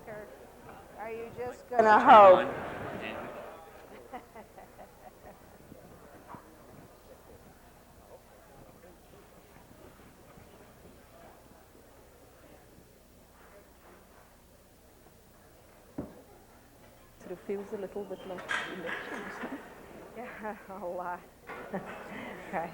Or are you just going to hope? Sort of feels a little bit like elections. Yeah, a lot. Right.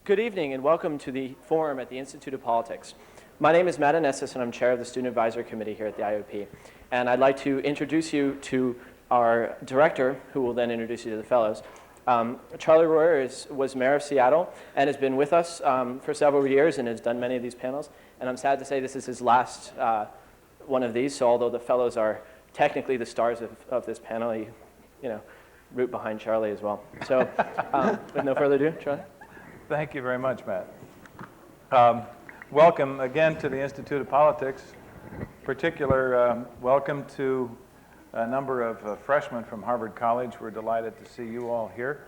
Good evening and welcome to the forum at the Institute of Politics. My name is Matt Anessis and I'm chair of the Student Advisory Committee here at the IOP. And I'd like to introduce you to our director, who will then introduce you to the fellows. Charlie Royer was mayor of Seattle and has been with us for several years and has done many of these panels. And I'm sad to say this is his last one of these, so although the fellows are technically the stars of this panel, you know, root behind Charlie as well. So with no further ado, Charlie. Thank you very much, Matt. Welcome again to the Institute of Politics. Particular welcome to a number of freshmen from Harvard College. We're delighted to see you all here.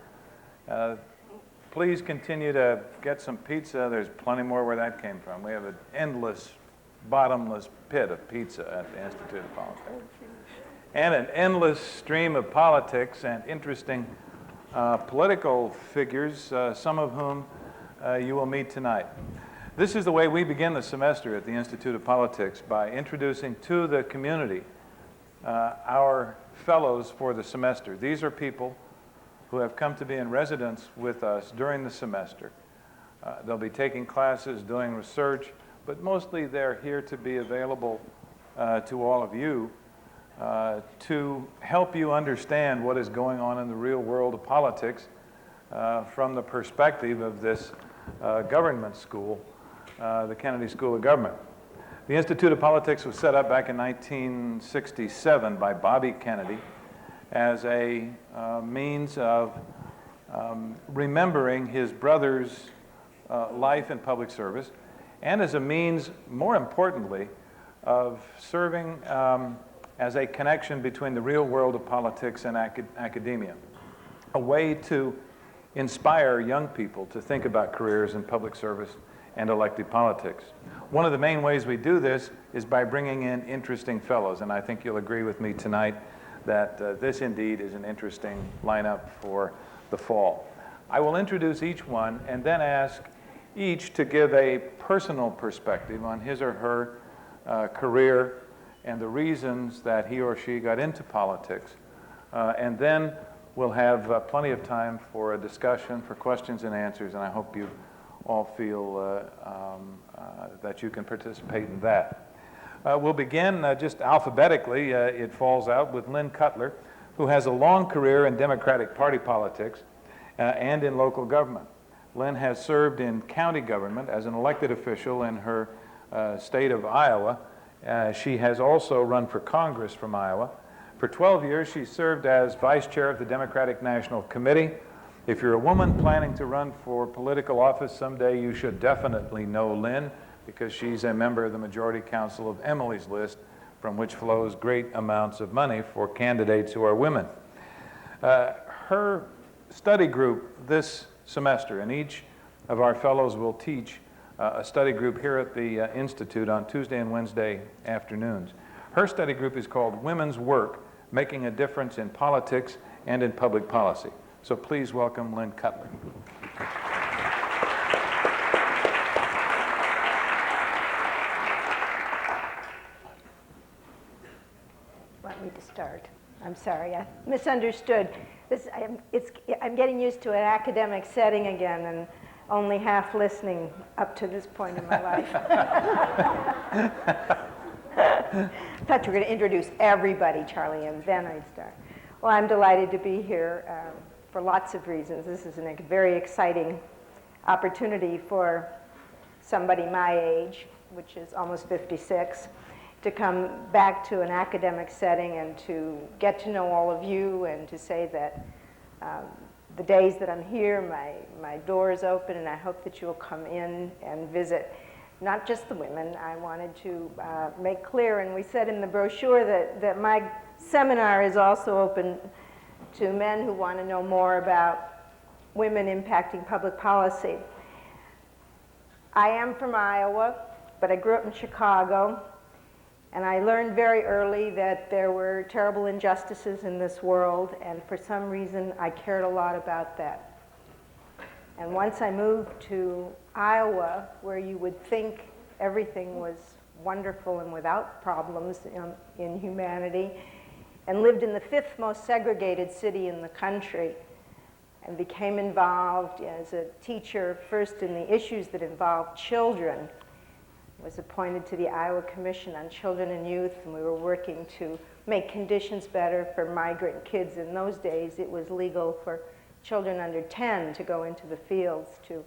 Please continue to get some pizza. There's plenty more where that came from. We have an endless, bottomless pit of pizza at the Institute of Politics. And an endless stream of politics and interesting political figures, some of whom you will meet tonight. This is the way we begin the semester at the Institute of Politics, by introducing to the community our fellows for the semester. These are people who have come to be in residence with us during the semester. They'll be taking classes, doing research, but mostly they're here to be available to all of you to help you understand what is going on in the real world of politics from the perspective of this government school, the Kennedy School of Government. The Institute of Politics was set up back in 1967 by Bobby Kennedy as a means of remembering his brother's life in public service, and as a means, more importantly, of serving as a connection between the real world of politics and academia, a way to inspire young people to think about careers in public service and elected politics. One of the main ways we do this is by bringing in interesting fellows, and I think you'll agree with me tonight that this indeed is an interesting lineup for the fall. I will introduce each one and then ask each to give a personal perspective on his or her career and the reasons that he or she got into politics. And then we'll have plenty of time for a discussion, for questions and answers, and I hope you all feel that you can participate in that. We'll begin just alphabetically. It falls out with Lynn Cutler, who has a long career in Democratic Party politics and in local government. Lynn has served in county government as an elected official in her state of Iowa. She has also run for Congress from Iowa. For 12 years, she served as vice chair of the Democratic National Committee. If you're a woman planning to run for political office someday, you should definitely know Lynn, because she's a member of the Majority Council of Emily's List, from which flows great amounts of money for candidates who are women. Her study group this semester, and each of our fellows will teach a study group here at the Institute on Tuesday and Wednesday afternoons. Her study group is called Women's Work, Making a Difference in Politics and in Public Policy. So please welcome Lynn Cutler. Want me to start? I'm sorry, I misunderstood. I'm getting used to an academic setting again and only half listening up to this point in my life. I thought you were going to introduce everybody, Charlie, and then I'd start. Well, I'm delighted to be here for lots of reasons. This is a very exciting opportunity for somebody my age, which is almost 56, to come back to an academic setting and to get to know all of you, and to say that the days that I'm here, my door is open, and I hope that you'll come in and visit. Not just the women. I wanted to make clear, and we said in the brochure that my seminar is also open to men who want to know more about women impacting public policy. I am from Iowa, but I grew up in Chicago, and I learned very early that there were terrible injustices in this world, and for some reason I cared a lot about that. And once I moved to Iowa, where you would think everything was wonderful and without problems in humanity, and lived in the fifth most segregated city in the country, and became involved as a teacher first in the issues that involved children. Was appointed to the Iowa Commission on Children and Youth, and we were working to make conditions better for migrant kids. In those days, it was legal for children under 10 to go into the fields to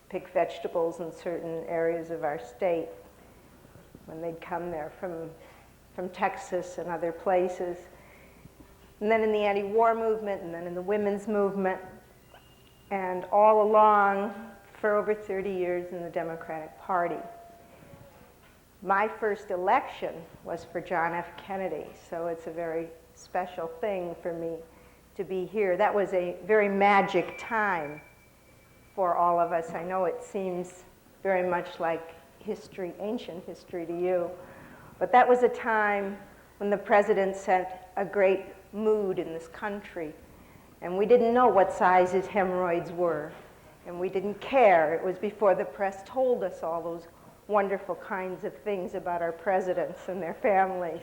pick vegetables in certain areas of our state when they'd come there from Texas and other places. And then in the anti-war movement, and then in the women's movement, and all along for over 30 years in the Democratic Party. My first election was for John F. Kennedy, so it's a very special thing for me to be here. That was a very magic time for all of us. I know it seems very much like history, ancient history to you, but that was a time when the president set a great mood in this country, and we didn't know what size his hemorrhoids were, and we didn't care. It was before the press told us all those wonderful kinds of things about our presidents and their families.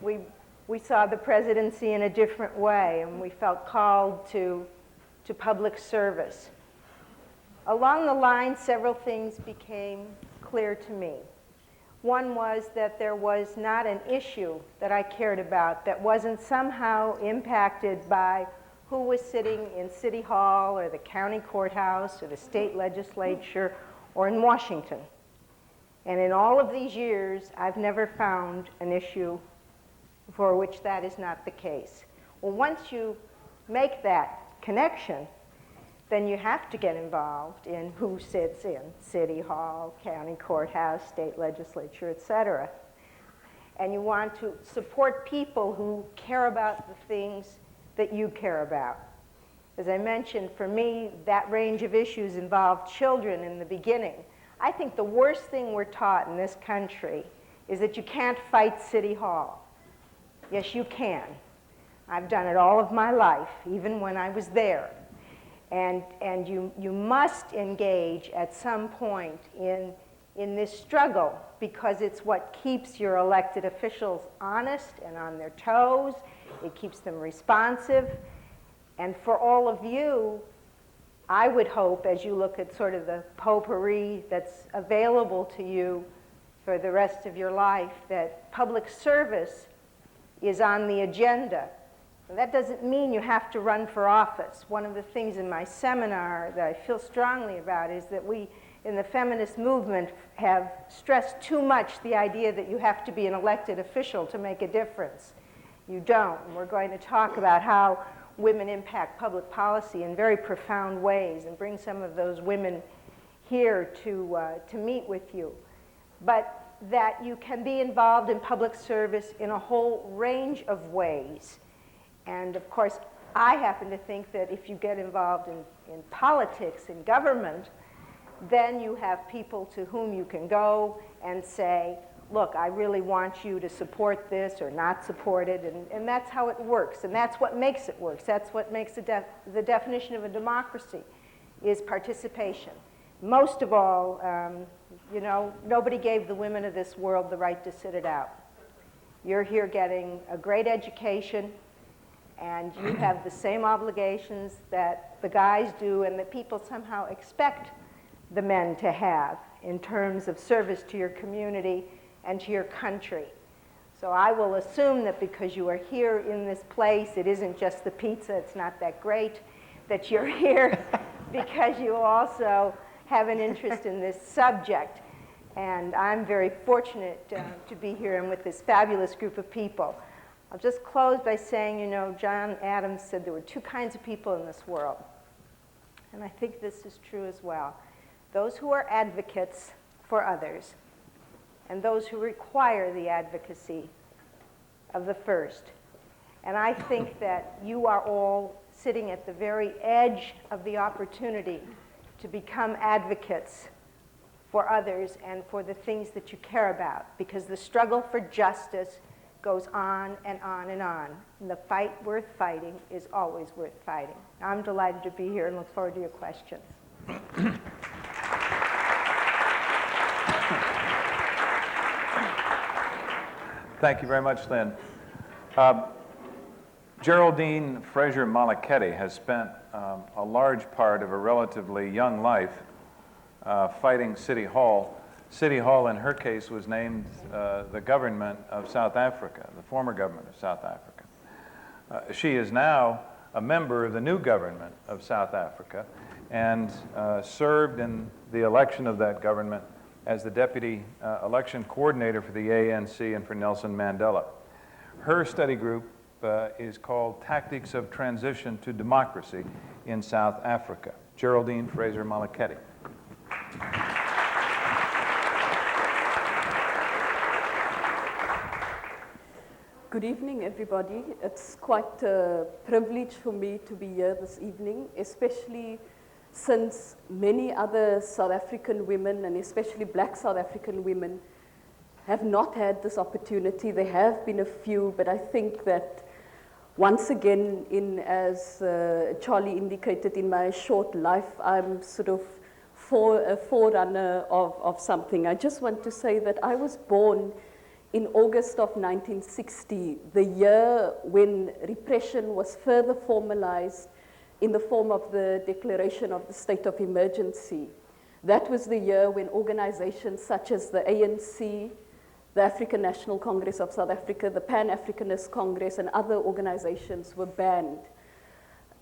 We saw the presidency in a different way, and we felt called to public service. Along the line, several things became clear to me. One was that there was not an issue that I cared about that wasn't somehow impacted by who was sitting in City Hall or the county courthouse or the state legislature or in Washington. And in all of these years, I've never found an issue for which that is not the case. Well, once you make that connection, then you have to get involved in who sits in City Hall, county courthouse, state legislature, etc. And you want to support people who care about the things that you care about. As I mentioned, for me, that range of issues involved children in the beginning. I think the worst thing we're taught in this country is that you can't fight City Hall. Yes, you can. I've done it all of my life, even when I was there. And you must engage at some point in this struggle, because it's what keeps your elected officials honest and on their toes. It keeps them responsive. And for all of you, I would hope, as you look at sort of the potpourri that's available to you for the rest of your life, that public service is on the agenda. And that doesn't mean you have to run for office. One of the things in my seminar that I feel strongly about is that we, in the feminist movement, have stressed too much the idea that you have to be an elected official to make a difference. You don't. And we're going to talk about how women impact public policy in very profound ways, and bring some of those women here to meet with you. But that you can be involved in public service in a whole range of ways. And of course, I happen to think that if you get involved in politics, in government, then you have people to whom you can go and say, look, I really want you to support this or not support it, and that's how it works, and that's what makes it work. That's what makes the definition of a democracy, is participation. Most of all, you know, nobody gave the women of this world the right to sit it out. You're here getting a great education, and you have the same obligations that the guys do and that people somehow expect the men to have in terms of service to your community and to your country. So I will assume that because you are here in this place, it isn't just the pizza, it's not that great, that you're here because you also have an interest in this subject. And I'm very fortunate to be here and with this fabulous group of people. I'll just close by saying, you know, John Adams said there were two kinds of people in this world. And I think this is true as well. Those who are advocates for others, and those who require the advocacy of the first. And I think that you are all sitting at the very edge of the opportunity to become advocates for others and for the things that you care about, because the struggle for justice goes on and on and on. And the fight worth fighting is always worth fighting. I'm delighted to be here and look forward to your questions. Thank you very much, Lynn. Geraldine Fraser Malakety has spent a large part of a relatively young life fighting City Hall. City Hall, in her case, was named the government of South Africa, the former government of South Africa. She is now a member of the new government of South Africa and served in the election of that government as the deputy election coordinator for the ANC and for Nelson Mandela. Her study group is called Tactics of Transition to Democracy in South Africa. Geraldine Fraser Malakety. Good evening, everybody. It's quite a privilege for me to be here this evening, especially since many other South African women, and especially black South African women, have not had this opportunity. There have been a few, but I think that once again, as Charlie indicated, in my short life, I'm sort of a forerunner of something. I just want to say that I was born in August of 1960, the year when repression was further formalized in the form of the declaration of the state of emergency. That was the year when organizations such as the ANC, the African National Congress of South Africa, the Pan-Africanist Congress, and other organizations were banned.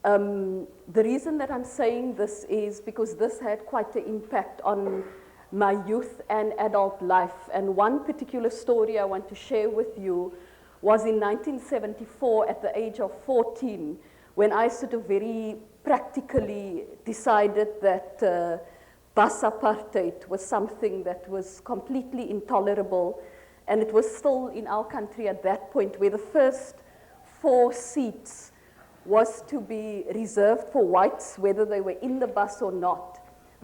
The reason that I'm saying this is because this had quite an impact on my youth and adult life. And one particular story I want to share with you was in 1974, at the age of 14, when I sort of very practically decided that bus apartheid was something that was completely intolerable. And it was still in our country at that point where the first 4 seats was to be reserved for whites, whether they were in the bus or not.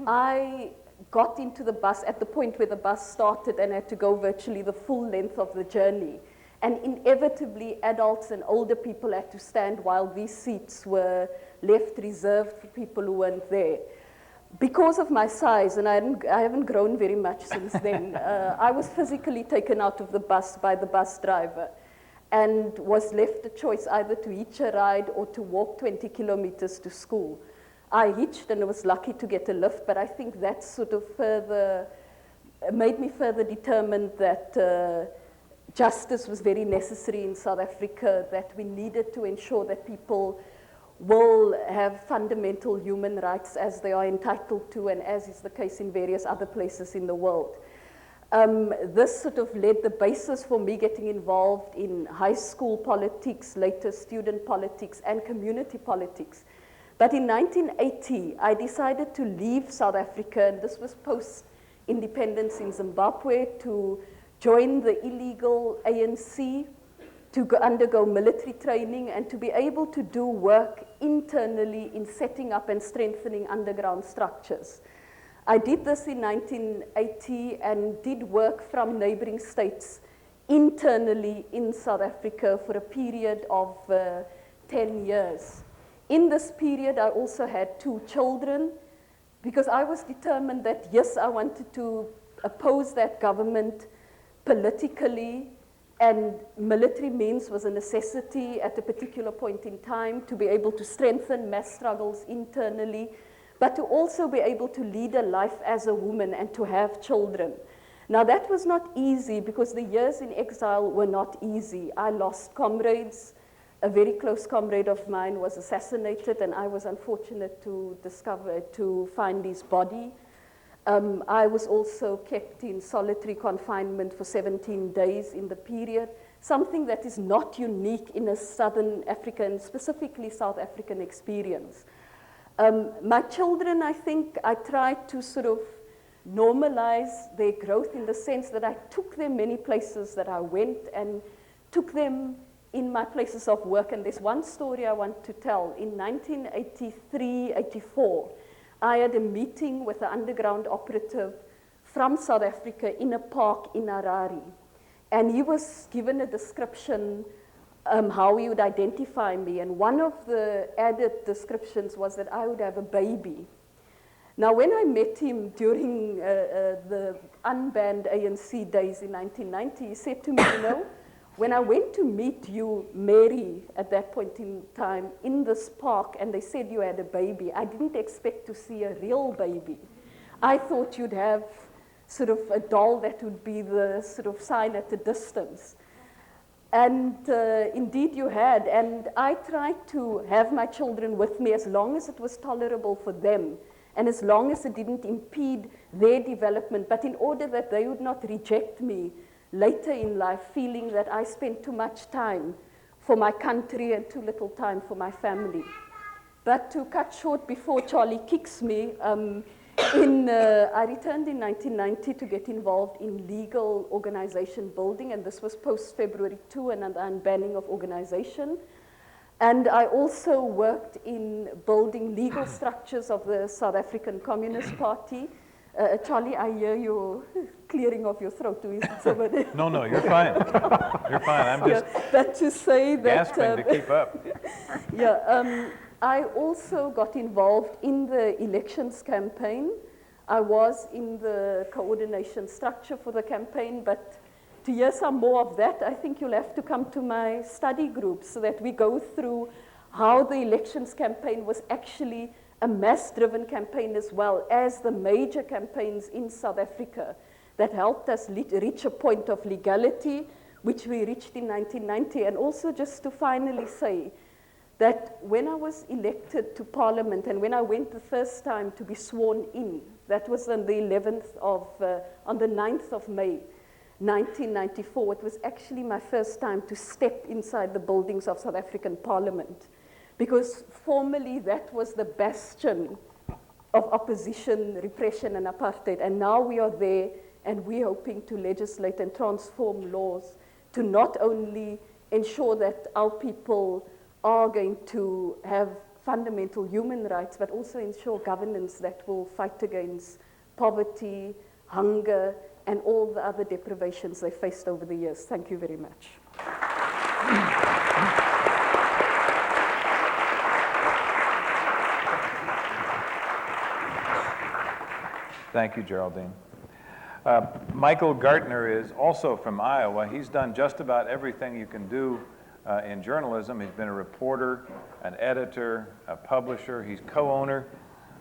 I got into the bus at the point where the bus started and had to go virtually the full length of the journey. And inevitably, adults and older people had to stand while these seats were left reserved for people who weren't there. Because of my size, and I haven't grown very much since then, I was physically taken out of the bus by the bus driver and was left a choice either to hitch a ride or to walk 20 kilometers to school. I hitched and was lucky to get a lift, but I think that sort of made me further determined that justice was very necessary in South Africa, that we needed to ensure that people will have fundamental human rights as they are entitled to, and as is the case in various other places in the world. This sort of laid the basis for me getting involved in high school politics, later student politics, and community politics. But in 1980, I decided to leave South Africa, and this was post-independence in Zimbabwe, to join the illegal ANC, to undergo military training, and to be able to do work internally in setting up and strengthening underground structures. I did this in 1980 and did work from neighboring states internally in South Africa for a period of 10 years. In this period, I also had 2 children, because I was determined that, yes, I wanted to oppose that government politically, and military means was a necessity at a particular point in time to be able to strengthen mass struggles internally, but to also be able to lead a life as a woman and to have children. Now, that was not easy, because the years in exile were not easy. I lost comrades. A very close comrade of mine was assassinated, and I was unfortunate to find his body. I was also kept in solitary confinement for 17 days in the period, something that is not unique in a Southern African, specifically South African experience. My children, I think, I tried to sort of normalize their growth in the sense that I took them many places that I went and took them in my places of work, and there's one story I want to tell. In 1983-84, I had a meeting with an underground operative from South Africa in a park in Harare. And he was given a description how he would identify me. And one of the added descriptions was that I would have a baby. Now, when I met him during the unbanned ANC days in 1990, he said to me, you know, when I went to meet you, Mary, at that point in time, in this park, and they said you had a baby, I didn't expect to see a real baby. I thought you'd have sort of a doll that would be the sort of sign at a distance. And indeed you had. And I tried to have my children with me as long as it was tolerable for them, and as long as it didn't impede their development, but in order that they would not reject me later in life, feeling that I spent too much time for my country and too little time for my family. But to cut short before Charlie kicks me, I returned in 1990 to get involved in legal organization building, and this was post-February 2 and an unbanning of organization. And I also worked in building legal structures of the South African Communist Party. Charlie, I hear you clearing of your throat. No, you're fine. You're fine. I'm just but to say that, gasping to keep up. I also got involved in the elections campaign. I was in the coordination structure for the campaign, but to hear some more of that, I think you'll have to come to my study group so that we go through how the elections campaign was actually a mass-driven campaign as well as the major campaigns in South Africa that helped us reach a point of legality, which we reached in 1990. And also just to finally say that when I was elected to Parliament and when I went the first time to be sworn in, that was on the 9th of May, 1994, it was actually my first time to step inside the buildings of South African Parliament, because formerly that was the bastion of opposition, repression, and apartheid. And now we are there, and we're hoping to legislate and transform laws to not only ensure that our people are going to have fundamental human rights, but also ensure governance that will fight against poverty, hunger, and all the other deprivations they faced over the years. Thank you very much. Thank you, Geraldine. Michael Gartner is also from Iowa. He's done just about everything you can do in journalism. He's been a reporter, an editor, a publisher. He's co-owner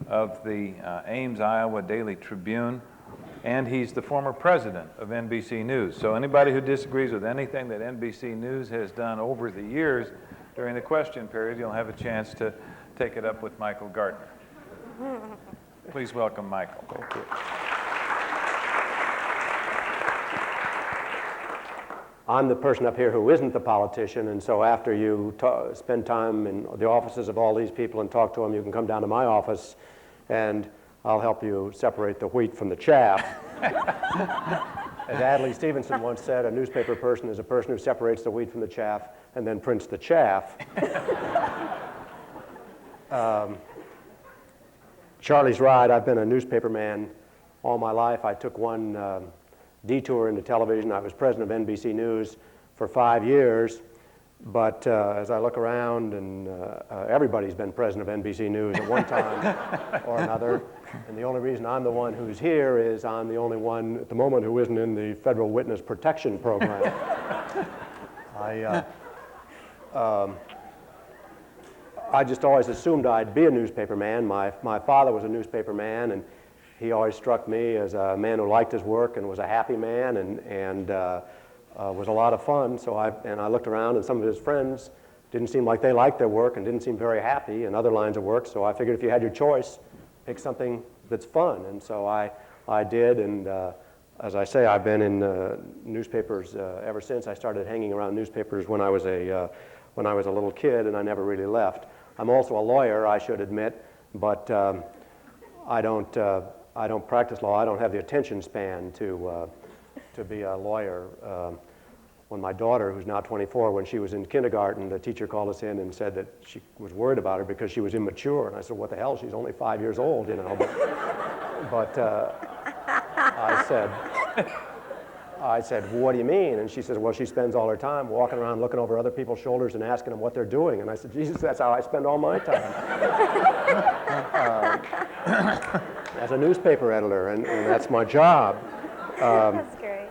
of the Ames, Iowa Daily Tribune, and he's the former president of NBC News. So anybody who disagrees with anything that NBC News has done over the years during the question period, you'll have a chance to take it up with Michael Gartner. Please welcome Michael. Thank you. I'm the person up here who isn't the politician, and so after you spend time in the offices of all these people and talk to them, you can come down to my office and I'll help you separate the wheat from the chaff. As Adlai Stevenson once said, a newspaper person is a person who separates the wheat from the chaff and then prints the chaff. Charlie's right. I've been a newspaper man all my life. I took one detour into television. I was president of NBC News for 5 years, but as I look around, and everybody's been president of NBC News at one time or another, and the only reason I'm the one who's here is I'm the only one at the moment who isn't in the Federal Witness Protection Program. I just always assumed I'd be a newspaper man. My father was a newspaper man, and he always struck me as a man who liked his work and was a happy man and was a lot of fun. So I looked around, and some of his friends didn't seem like they liked their work and didn't seem very happy in other lines of work. So I figured if you had your choice, pick something that's fun. And so I did, and as I say, I've been in newspapers ever since. I started hanging around newspapers when I was a little kid, and I never really left. I'm also a lawyer, I should admit, but I don't practice law. I don't have the attention span to be a lawyer. when my daughter, who's now 24, when she was in kindergarten, the teacher called us in and said that she was worried about her because she was immature. And I said, what the hell? She's only 5 years old, you know. But I said, what do you mean? And she says, well, she spends all her time walking around looking over other people's shoulders and asking them what they're doing. And I said, Jesus, that's how I spend all my time. As a newspaper editor, and that's my job. That's great.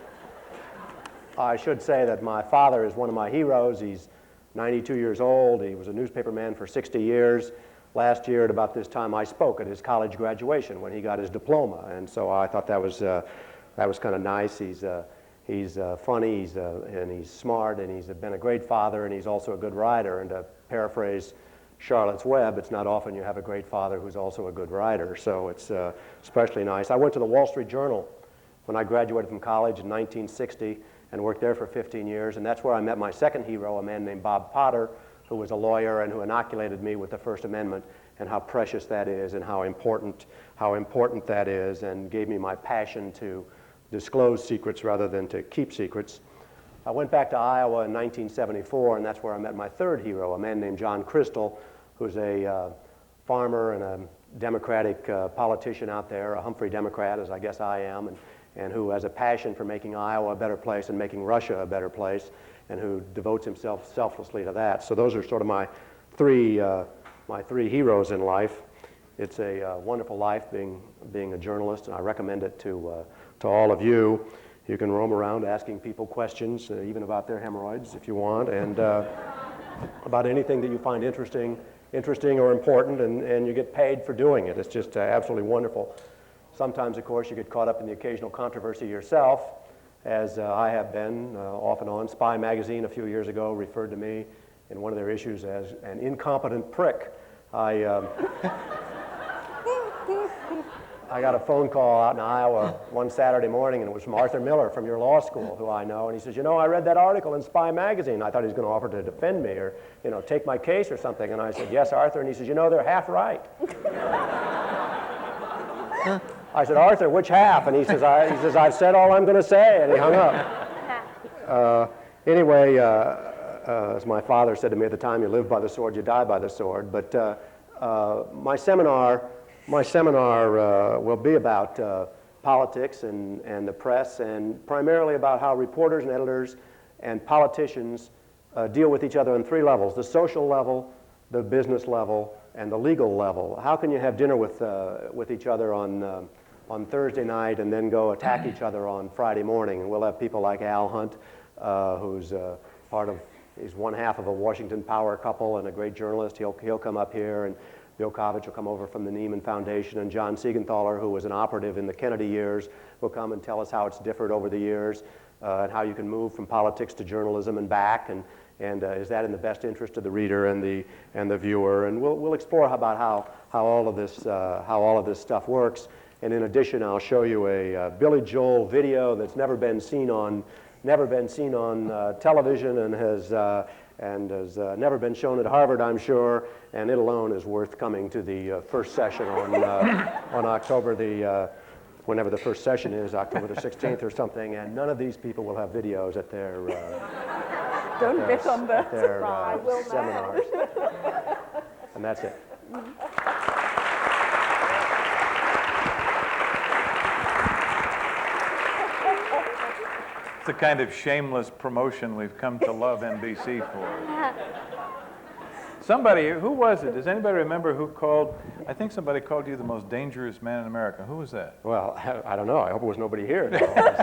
I should say that my father is one of my heroes. He's 92 years old. He was a newspaper man for 60 years. Last year, at about this time, I spoke at his college graduation when he got his diploma. And so I thought that was kind of nice. He's funny, and he's smart, and he's been a great father, and he's also a good writer. And to paraphrase Charlotte's Web, it's not often you have a great father who's also a good writer, so it's especially nice. I went to the Wall Street Journal when I graduated from college in 1960 and worked there for 15 years, and that's where I met my second hero, a man named Bob Potter, who was a lawyer and who inoculated me with the First Amendment and how precious that is and how important that is, and gave me my passion to disclose secrets rather than to keep secrets. I went back to Iowa in 1974, and that's where I met my third hero, a man named John Crystal, who's a farmer and a Democratic politician out there, a Humphrey Democrat, as I guess I am, and who has a passion for making Iowa a better place and making Russia a better place, and who devotes himself selflessly to that. So those are sort of my three heroes in life. It's a wonderful life being a journalist, and I recommend it to all of you. You can roam around asking people questions, even about their hemorrhoids if you want, and about anything that you find interesting or important, and you get paid for doing it. It's just absolutely wonderful. Sometimes, of course, you get caught up in the occasional controversy yourself, as I have been off and on. Spy magazine a few years ago referred to me in one of their issues as an incompetent prick. I got a phone call out in Iowa one Saturday morning, and it was from Arthur Miller from your law school, who I know, and he says, you know, I read that article in Spy magazine. I thought he was going to offer to defend me or, you know, take my case or something. And I said, yes, Arthur. And he says, you know, they're half right. I said, Arthur, which half? And he says, I've said all I'm going to say, and he hung up. Anyway, as my father said to me at the time, you live by the sword, you die by the sword. But my seminar will be about politics and the press, and primarily about how reporters and editors and politicians deal with each other on three levels: the social level, the business level, and the legal level. How can you have dinner with each other on Thursday night and then go attack each other on Friday morning? And we'll have people like Al Hunt, who's he's one half of a Washington Power couple and a great journalist. He'll come up here, and Bill Kovach will come over from the Neiman Foundation, and John Siegenthaler, who was an operative in the Kennedy years, will come and tell us how it's differed over the years, and how you can move from politics to journalism and back, and is that in the best interest of the reader and the viewer? And we'll explore about how all of this stuff works. And in addition, I'll show you a Billy Joel video that's never been seen on television, and has never been shown at Harvard, I'm sure. And it alone is worth coming to the first session on October whenever the first session is, October the 16th or something. And none of these people will have videos at their Don't bet on that. Seminars. And that's it. It's the kind of shameless promotion we've come to love NBC for. Somebody, who was it? Does anybody remember who called? I think somebody called you the most dangerous man in America. Who was that? Well, I don't know. I hope it was nobody here. No. It was,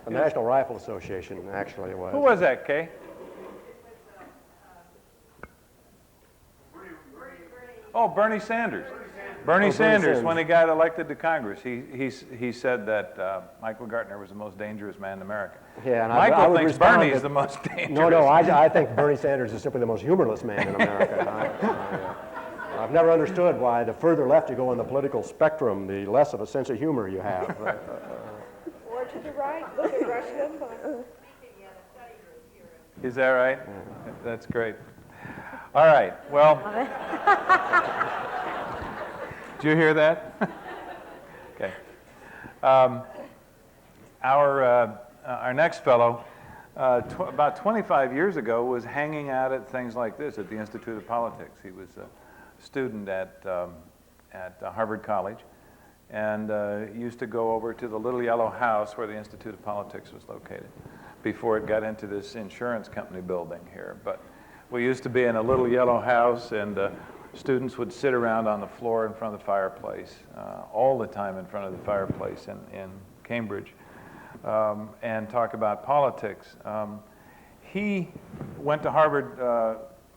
the National Rifle Association, actually, it was. Who was that, Kay? Oh, Bernie Sanders. Bernie Sanders, when he got elected to Congress, he said that Michael Gartner was the most dangerous man in America. Yeah, and Michael thinks Bernie is the most dangerous. No, I think Bernie Sanders is simply the most humorless man in America. I've never understood why the further left you go on the political spectrum, the less of a sense of humor you have. Or to the right, look at Rush Limbaugh. Is that right? Yeah. That's great. All right, well, did you hear that? Okay. Our next fellow about 25 years ago, was hanging out at things like this at the Institute of Politics. He was a student at Harvard College, and used to go over to the little yellow house where the Institute of Politics was located before it got into this insurance company building here. But we used to be in a little yellow house, and students would sit around on the floor in front of the fireplace, all the time in front of the fireplace in Cambridge, and talk about politics. He went to Harvard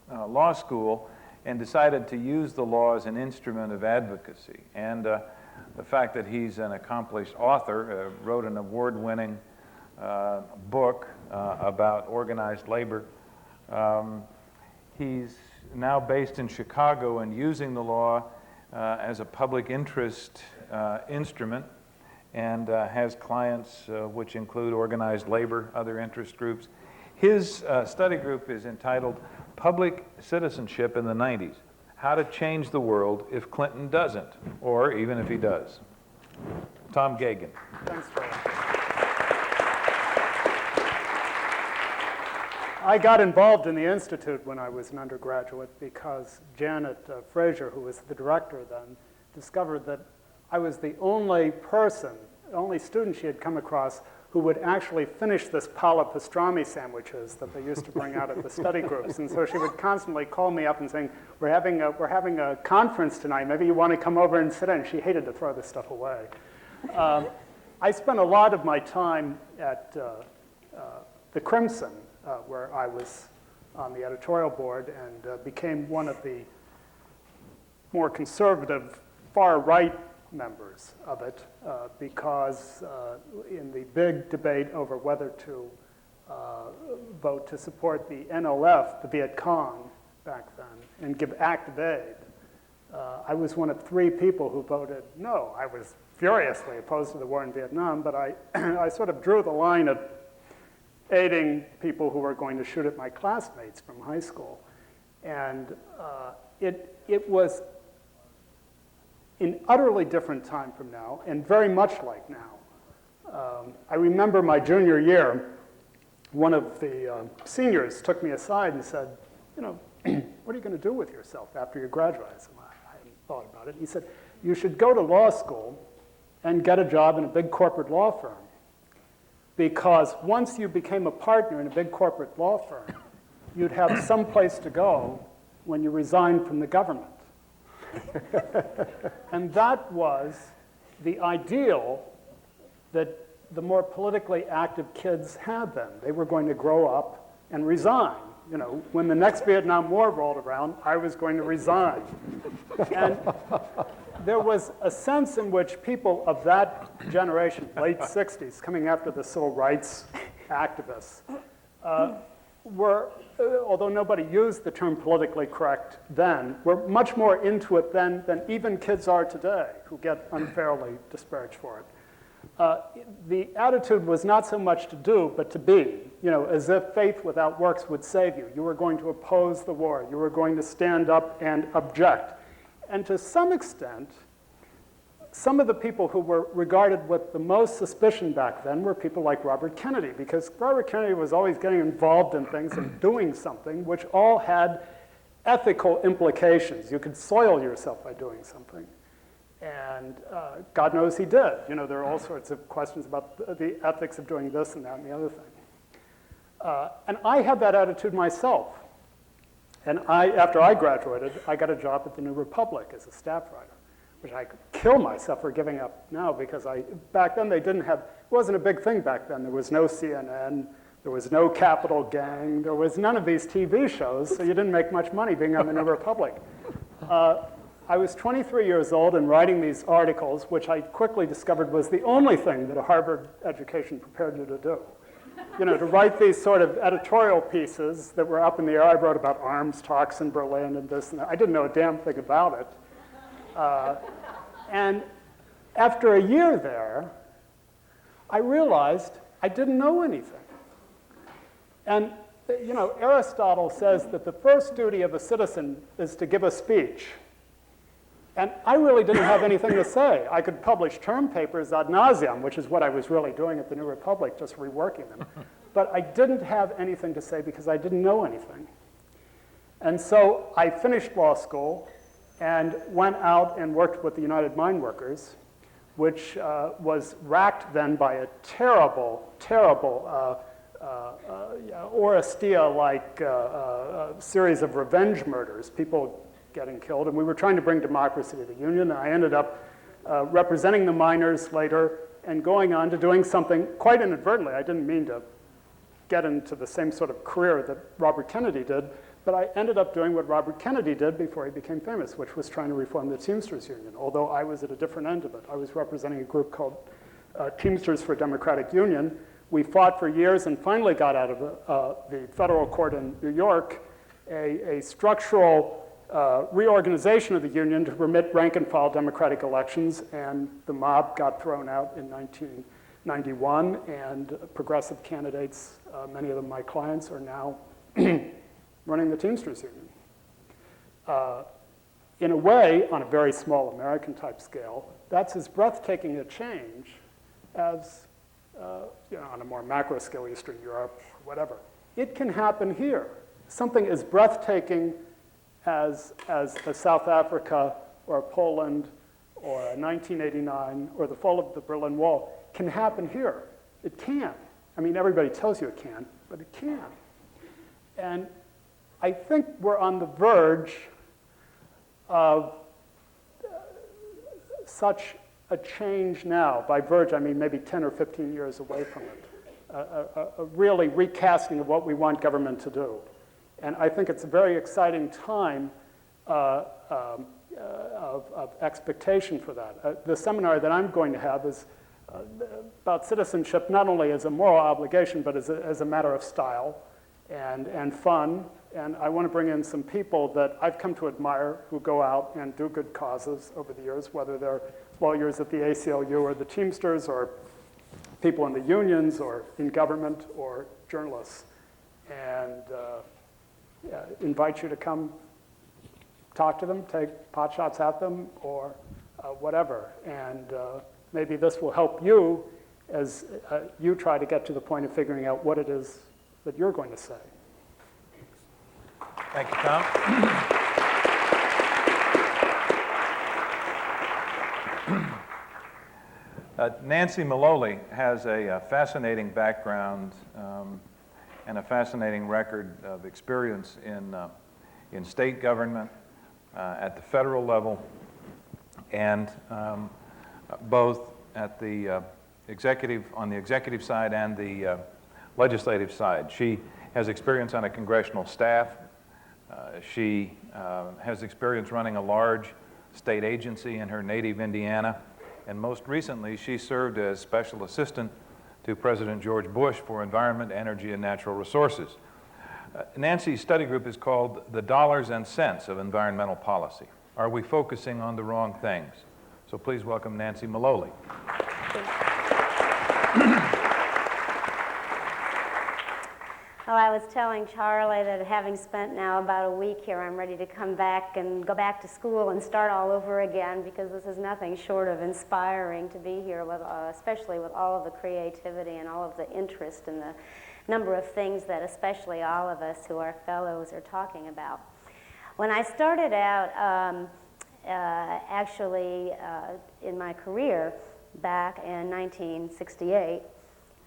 Law School and decided to use the law as an instrument of advocacy. And the fact that he's an accomplished author, wrote an award-winning book about organized labor. He's now based in Chicago and using the law as a public interest instrument, and has clients which include organized labor, other interest groups. His study group is entitled Public Citizenship in the 90s, How to Change the World If Clinton Doesn't, or even if he does. Tom Gagan. Thanks, Joe. I got involved in the Institute when I was an undergraduate because Janet Frazier, who was the director then, discovered that I was the only person, the only student she had come across who would actually finish this pile of pastrami sandwiches that they used to bring out at the study groups. And so she would constantly call me up and saying, we're having a conference tonight, maybe you want to come over and sit in. She hated to throw this stuff away. I spent a lot of my time at the Crimson, where I was on the editorial board, and became one of the more conservative far-right members of it, because in the big debate over whether to vote to support the NLF, the Viet Cong back then, and give active aid, I was one of 3 people who voted no. I was furiously opposed to the war in Vietnam, but I sort of drew the line of aiding people who were going to shoot at my classmates from high school. And it was an utterly different time from now, and very much like now. I remember my junior year, one of the seniors took me aside and said, you know, what are you going to do with yourself after you graduate? I said, well, I hadn't thought about it. He said, you should go to law school and get a job in a big corporate law firm. Because once you became a partner in a big corporate law firm, you'd have some place to go when you resigned from the government. And that was the ideal that the more politically active kids had then. They were going to grow up and resign. You know, when the next Vietnam War rolled around, I was going to resign. And there was a sense in which people of that generation, late 60s, coming after the civil rights activists, were, although nobody used the term politically correct then, were much more into it then than even kids are today, who get unfairly disparaged for it. The attitude was not so much to do, but to be, you know, as if faith without works would save you. You were going to oppose the war. You were going to stand up and object. And to some extent, some of the people who were regarded with the most suspicion back then were people like Robert Kennedy, because Robert Kennedy was always getting involved in things and doing something which all had ethical implications. You could soil yourself by doing something. And God knows he did. You know, there are all sorts of questions about the ethics of doing this and that and the other thing. And I had that attitude myself. And after I graduated, I got a job at the New Republic as a staff writer, which I could kill myself for giving up now, because back then they didn't have, it wasn't a big thing back then. There was no CNN, there was no Capital Gang, there was none of these TV shows, so you didn't make much money being on the New Republic. I was 23 years old and writing these articles, which I quickly discovered was the only thing that a Harvard education prepared you to do. You know, to write these sort of editorial pieces that were up in the air. I wrote about arms talks in Berlin and this and that. I didn't know a damn thing about it. And after a year there, I realized I didn't know anything. And, you know, Aristotle says that the first duty of a citizen is to give a speech. And I really didn't have anything to say. I could publish term papers ad nauseum, which is what I was really doing at the New Republic, just reworking them. but I didn't have anything to say because I didn't know anything. And so I finished law school and went out and worked with the United Mine Workers, which was racked then by a terrible, terrible Oresteia-like series of revenge murders, people getting killed. And we were trying to bring democracy to the Union. And I ended up representing the miners later and going on to doing something quite inadvertently. I didn't mean to get into the same sort of career that Robert Kennedy did, but I ended up doing what Robert Kennedy did before he became famous, which was trying to reform the Teamsters Union, although I was at a different end of it. I was representing a group called Teamsters for Democratic Union. We fought for years and finally got out of the federal court in New York a structural reorganization of the union to permit rank-and-file democratic elections, and the mob got thrown out in 1991, and progressive candidates, many of them my clients, are now running the Teamsters Union. In a way, on a very small American-type scale, that's as breathtaking a change as on a more macro scale, Eastern Europe, whatever. It can happen here. Something as breathtaking as a South Africa or a Poland or a 1989 or the fall of the Berlin Wall can happen here. It can. I mean, everybody tells you it can, but it can. And I think we're on the verge of such a change now. By verge, I mean maybe 10 or 15 years away from it. A really recasting of what we want government to do. And I think it's a very exciting time of expectation for that. The seminar that I'm going to have is about citizenship, not only as a moral obligation, but as a matter of style and fun. And I want to bring in some people that I've come to admire who go out and do good causes over the years, whether they're lawyers at the ACLU or the Teamsters or people in the unions or in government or journalists. And invite you to come talk to them, take pot shots at them, or whatever. And maybe this will help you as you try to get to the point of figuring out what it is that you're going to say. Thank you, Tom. Nancy Maloley has a fascinating background and a fascinating record of experience in state government at the federal level and both at the on the executive side and the legislative side. She has experience on a congressional staff. She has experience running a large state agency in her native Indiana. And most recently, she served as special assistant to President George Bush for Environment, Energy, and Natural Resources. Nancy's study group is called The Dollars and Cents of Environmental Policy. Are we focusing on the wrong things? So please welcome Nancy Maloley. Well, I was telling Charlie that having spent now about a week here, I'm ready to come back and go back to school and start all over again, because this is nothing short of inspiring to be here, with, especially with all of the creativity and all of the interest and the number of things that especially all of us who are fellows are talking about. When I started out in my career back in 1968,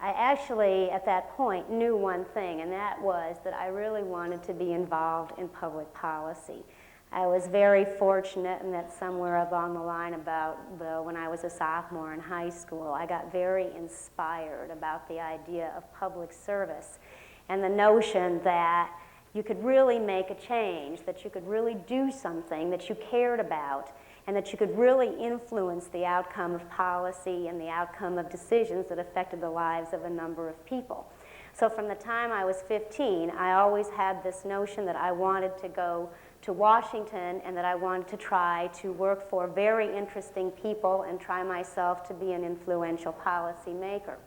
I actually, at that point, knew one thing, and that was that I really wanted to be involved in public policy. I was very fortunate in that somewhere along the line when I was a sophomore in high school, I got very inspired about the idea of public service and the notion that you could really make a change, that you could really do something that you cared about, and that you could really influence the outcome of policy and the outcome of decisions that affected the lives of a number of people. So from the time I was 15, I always had this notion that I wanted to go to Washington and that I wanted to try to work for very interesting people and try myself to be an influential policy maker.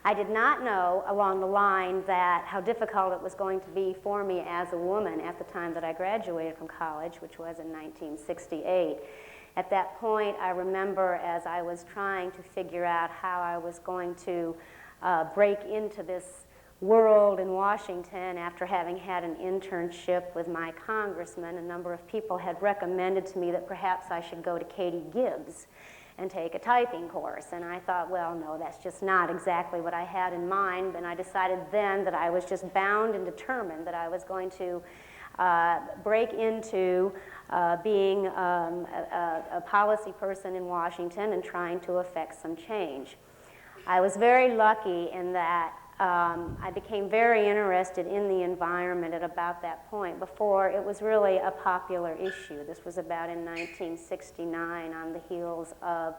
I did not know along the line that how difficult it was going to be for me as a woman at the time that I graduated from college, which was in 1968. At that point, I remember as I was trying to figure out how I was going to break into this world in Washington, after having had an internship with my congressman, a number of people had recommended to me that perhaps I should go to Katie Gibbs and take a typing course. And I thought, well, no, that's just not exactly what I had in mind. And I decided then that I was just bound and determined that I was going to break into being a policy person in Washington and trying to affect some change. I was very lucky in that I became very interested in the environment at about that point, before it was really a popular issue. This was about in 1969, on the heels of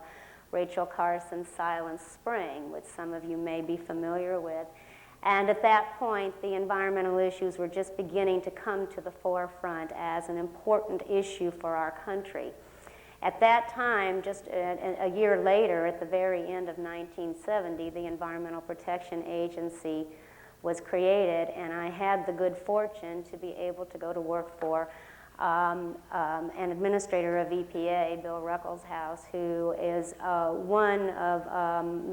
Rachel Carson's Silent Spring, which some of you may be familiar with. And at that point, the environmental issues were just beginning to come to the forefront as an important issue for our country. At that time, just a year later, at the very end of 1970, the Environmental Protection Agency was created, and I had the good fortune to be able to go to work for an administrator of EPA, Bill Ruckelshaus, who is one of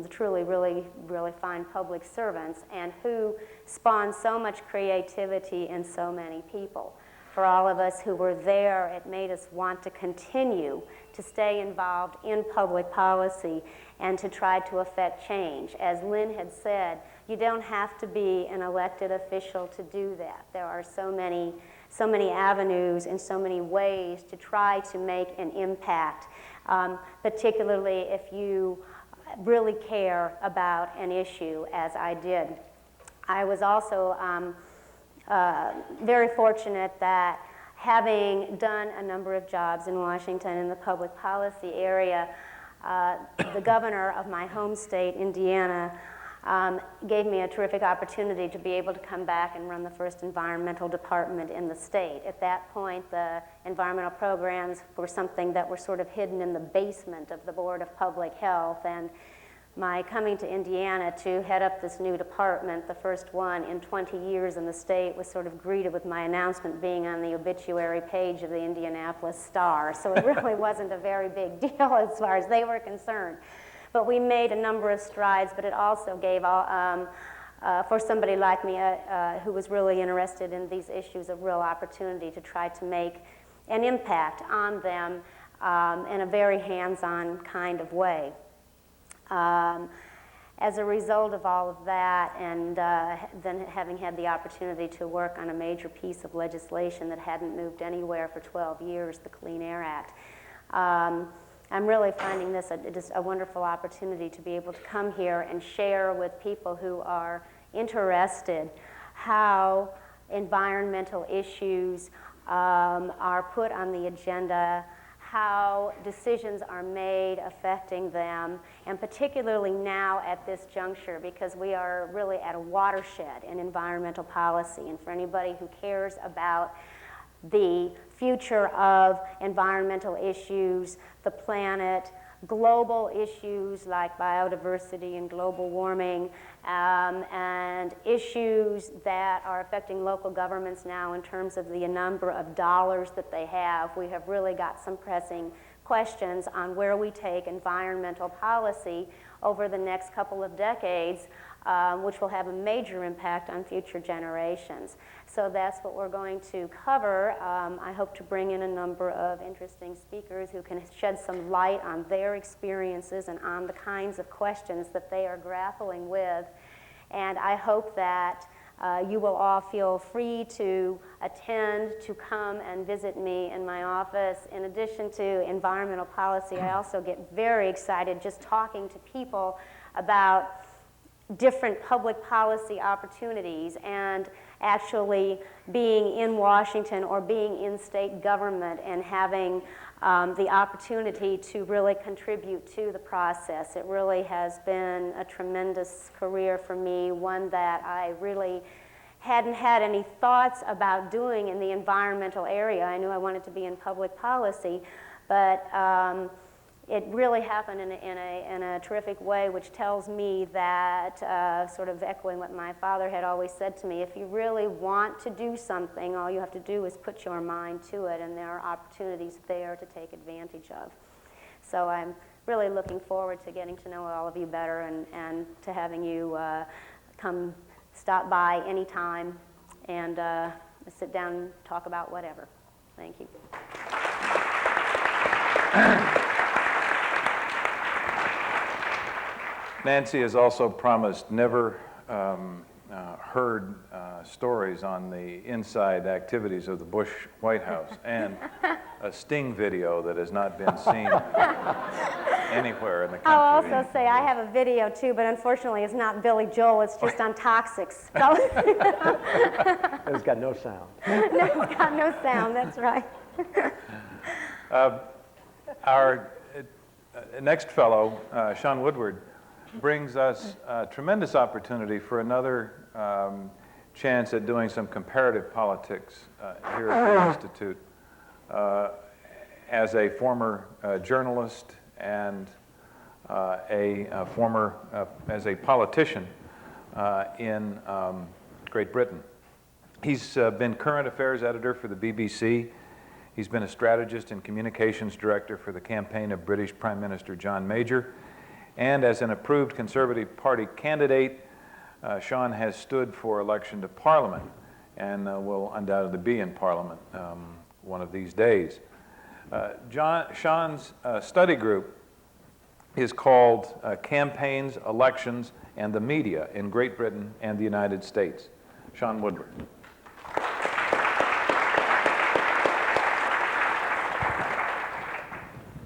the truly, really fine public servants, and who spawned so much creativity in so many people. For all of us who were there, it made us want to continue to stay involved in public policy and to try to affect change. As Lynn had said, you don't have to be an elected official to do that. There are so many avenues and so many ways to try to make an impact, particularly if you really care about an issue, as I did. I was also very fortunate that, having done a number of jobs in Washington in the public policy area, the governor of my home state, Indiana, gave me a terrific opportunity to be able to come back and run the first environmental department in the state. At that point, the environmental programs were something that were sort of hidden in the basement of the Board of Public Health, and my coming to Indiana to head up this new department, the first one in 20 years in the state, was sort of greeted with my announcement being on the obituary page of the Indianapolis Star. So it really wasn't a very big deal as far as they were concerned. But we made a number of strides, but it also gave, for somebody like me who was really interested in these issues, a real opportunity to try to make an impact on them in a very hands-on kind of way. As a result of all of that, and then having had the opportunity to work on a major piece of legislation that hadn't moved anywhere for 12 years, the Clean Air Act, I'm really finding this just a wonderful opportunity to be able to come here and share with people who are interested how environmental issues are put on the agenda, how decisions are made affecting them, and particularly now at this juncture, because we are really at a watershed in environmental policy. And for anybody who cares about the future of environmental issues, the planet, global issues like biodiversity and global warming, and issues that are affecting local governments now in terms of the number of dollars that they have, we have really got some pressing questions on where we take environmental policy over the next couple of decades, which will have a major impact on future generations. So that's what we're going to cover. I hope to bring in a number of interesting speakers who can shed some light on their experiences and on the kinds of questions that they are grappling with. And I hope that you will all feel free to attend, to come and visit me in my office. In addition to environmental policy, I also get very excited just talking to people about different public policy opportunities and actually being in Washington or being in state government and having the opportunity to really contribute to the process. It really has been a tremendous career for me, one that I really hadn't had any thoughts about doing in the environmental area. I knew I wanted to be in public policy, but it really happened in a terrific way, which tells me that, sort of echoing what my father had always said to me, if you really want to do something, all you have to do is put your mind to it, and there are opportunities there to take advantage of. So I'm really looking forward to getting to know all of you better and to having you come stop by anytime and sit down and talk about whatever. Thank you. Nancy has also promised never heard stories on the inside activities of the Bush White House and a sting video that has not been seen anywhere in the country. I'll also say I have a video too, but unfortunately it's not Billy Joel, it's just on toxics. It's got no sound. No, it's got no sound, that's right. Our next fellow, Sean Woodward, brings us a tremendous opportunity for another chance at doing some comparative politics here at the Institute. As a former journalist and as a politician in Great Britain. He's been current affairs editor for the BBC. He's been a strategist and communications director for the campaign of British Prime Minister John Major. And as an approved Conservative Party candidate, Sean has stood for election to Parliament and will undoubtedly be in Parliament one of these days. Sean's study group is called Campaigns, Elections, and the Media in Great Britain and the United States. Sean Woodward.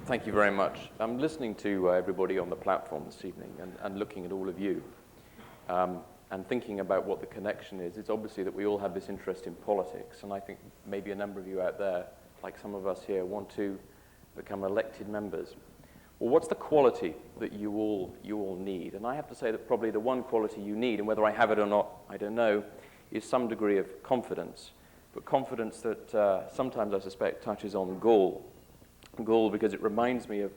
Thank you very much. I'm listening to everybody on the platform this evening and looking at all of you and thinking about what the connection is. It's obviously that we all have this interest in politics, and I think maybe a number of you out there, like some of us here, want to become elected members. Well, what's the quality that you all need? And I have to say that probably the one quality you need, and whether I have it or not, I don't know, is some degree of confidence. But confidence that sometimes I suspect touches on gall. Gall because it reminds me of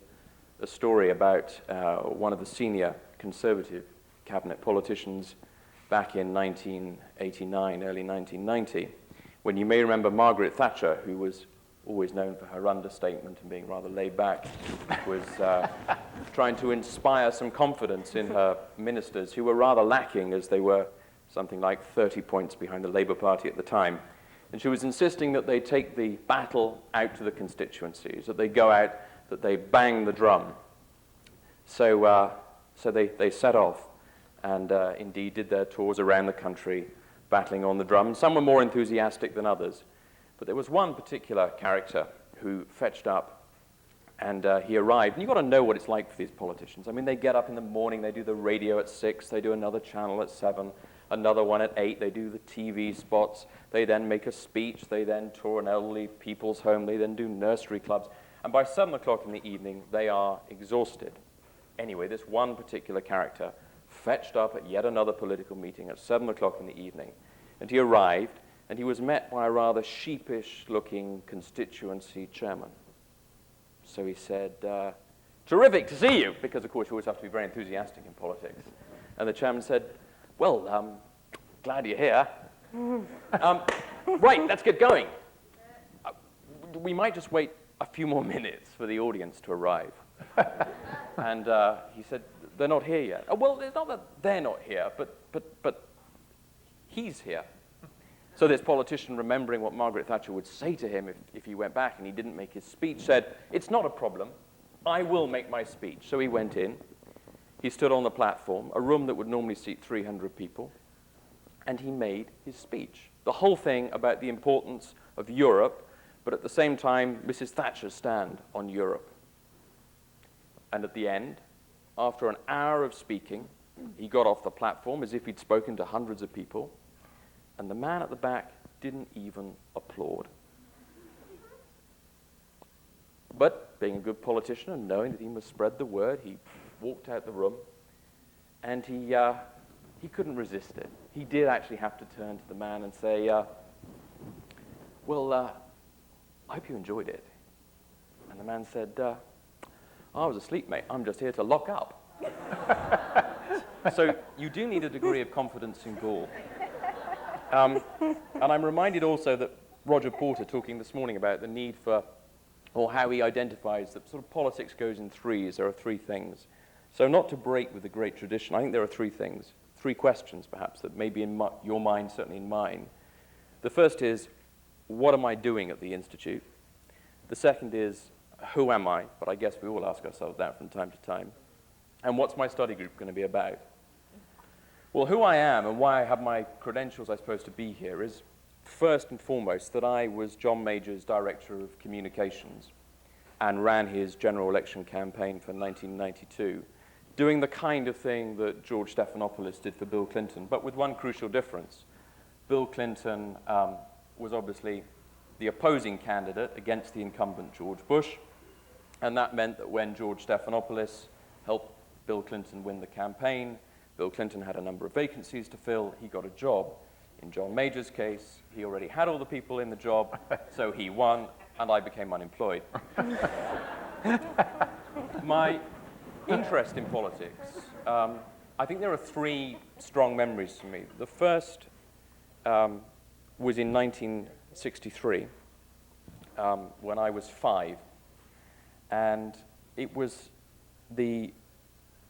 a story about one of the senior Conservative cabinet politicians back in 1989, early 1990, when you may remember Margaret Thatcher, who was always known for her understatement and being rather laid back, was trying to inspire some confidence in her ministers, who were rather lacking, as they were something like 30 points behind the Labour Party at the time. And she was insisting that they take the battle out to the constituencies, that they go out, that they bang the drum. So they set off and indeed did their tours around the country, battling on the drum. Some were more enthusiastic than others. But there was one particular character who fetched up, and he arrived. And you've got to know what it's like for these politicians. I mean, they get up in the morning, they do the radio at 6, they do another channel at 7, another one at 8, they do the TV spots, they then make a speech, they then tour an elderly people's home, they then do nursery clubs. And by 7 o'clock in the evening, they are exhausted. Anyway, this one particular character fetched up at yet another political meeting at 7 o'clock in the evening, and he arrived, and he was met by a rather sheepish-looking constituency chairman. So he said, "Terrific to see you," because, of course, you always have to be very enthusiastic in politics. And the chairman said, "Well, glad you're here. Right, let's get going. We might just wait a few more minutes for the audience to arrive." And he said, "They're not here yet." "Oh, well, it's not that they're not here, but he's here." So this politician, remembering what Margaret Thatcher would say to him if he went back and he didn't make his speech, said, "It's not a problem. I will make my speech." So he went in. He stood on the platform, a room that would normally seat 300 people, and he made his speech. The whole thing about the importance of Europe, but at the same time, Mrs. Thatcher's stand on Europe. And at the end, after an hour of speaking, he got off the platform as if he'd spoken to hundreds of people, and the man at the back didn't even applaud. But being a good politician and knowing that he must spread the word, he walked out the room, and he couldn't resist it. He did actually have to turn to the man and say, "Well, I hope you enjoyed it." And the man said, "I was asleep, mate. I'm just here to lock up." So you do need a degree of confidence in gall. And I'm reminded also that Roger Porter, talking this morning about the need for, or how he identifies that sort of politics goes in threes. There are three things. So not to break with the great tradition, I think there are three things. three questions, perhaps, that may be in your mind, certainly in mine. The first is, what am I doing at the Institute? The second is, who am I? But I guess we all ask ourselves that from time to time. And what's my study group going to be about? Well, who I am and why I have my credentials, I suppose, to be here is, first and foremost, that I was John Major's Director of Communications and ran his general election campaign for 1992, doing the kind of thing that George Stephanopoulos did for Bill Clinton, but with one crucial difference. Bill Clinton was obviously the opposing candidate against the incumbent George Bush, and that meant that when George Stephanopoulos helped Bill Clinton win the campaign, Bill Clinton had a number of vacancies to fill, he got a job. In John Major's case, he already had all the people in the job, so he won, and I became unemployed. My interest in politics, I think there are three strong memories for me. The first was in 1963, when I was 5, and it was the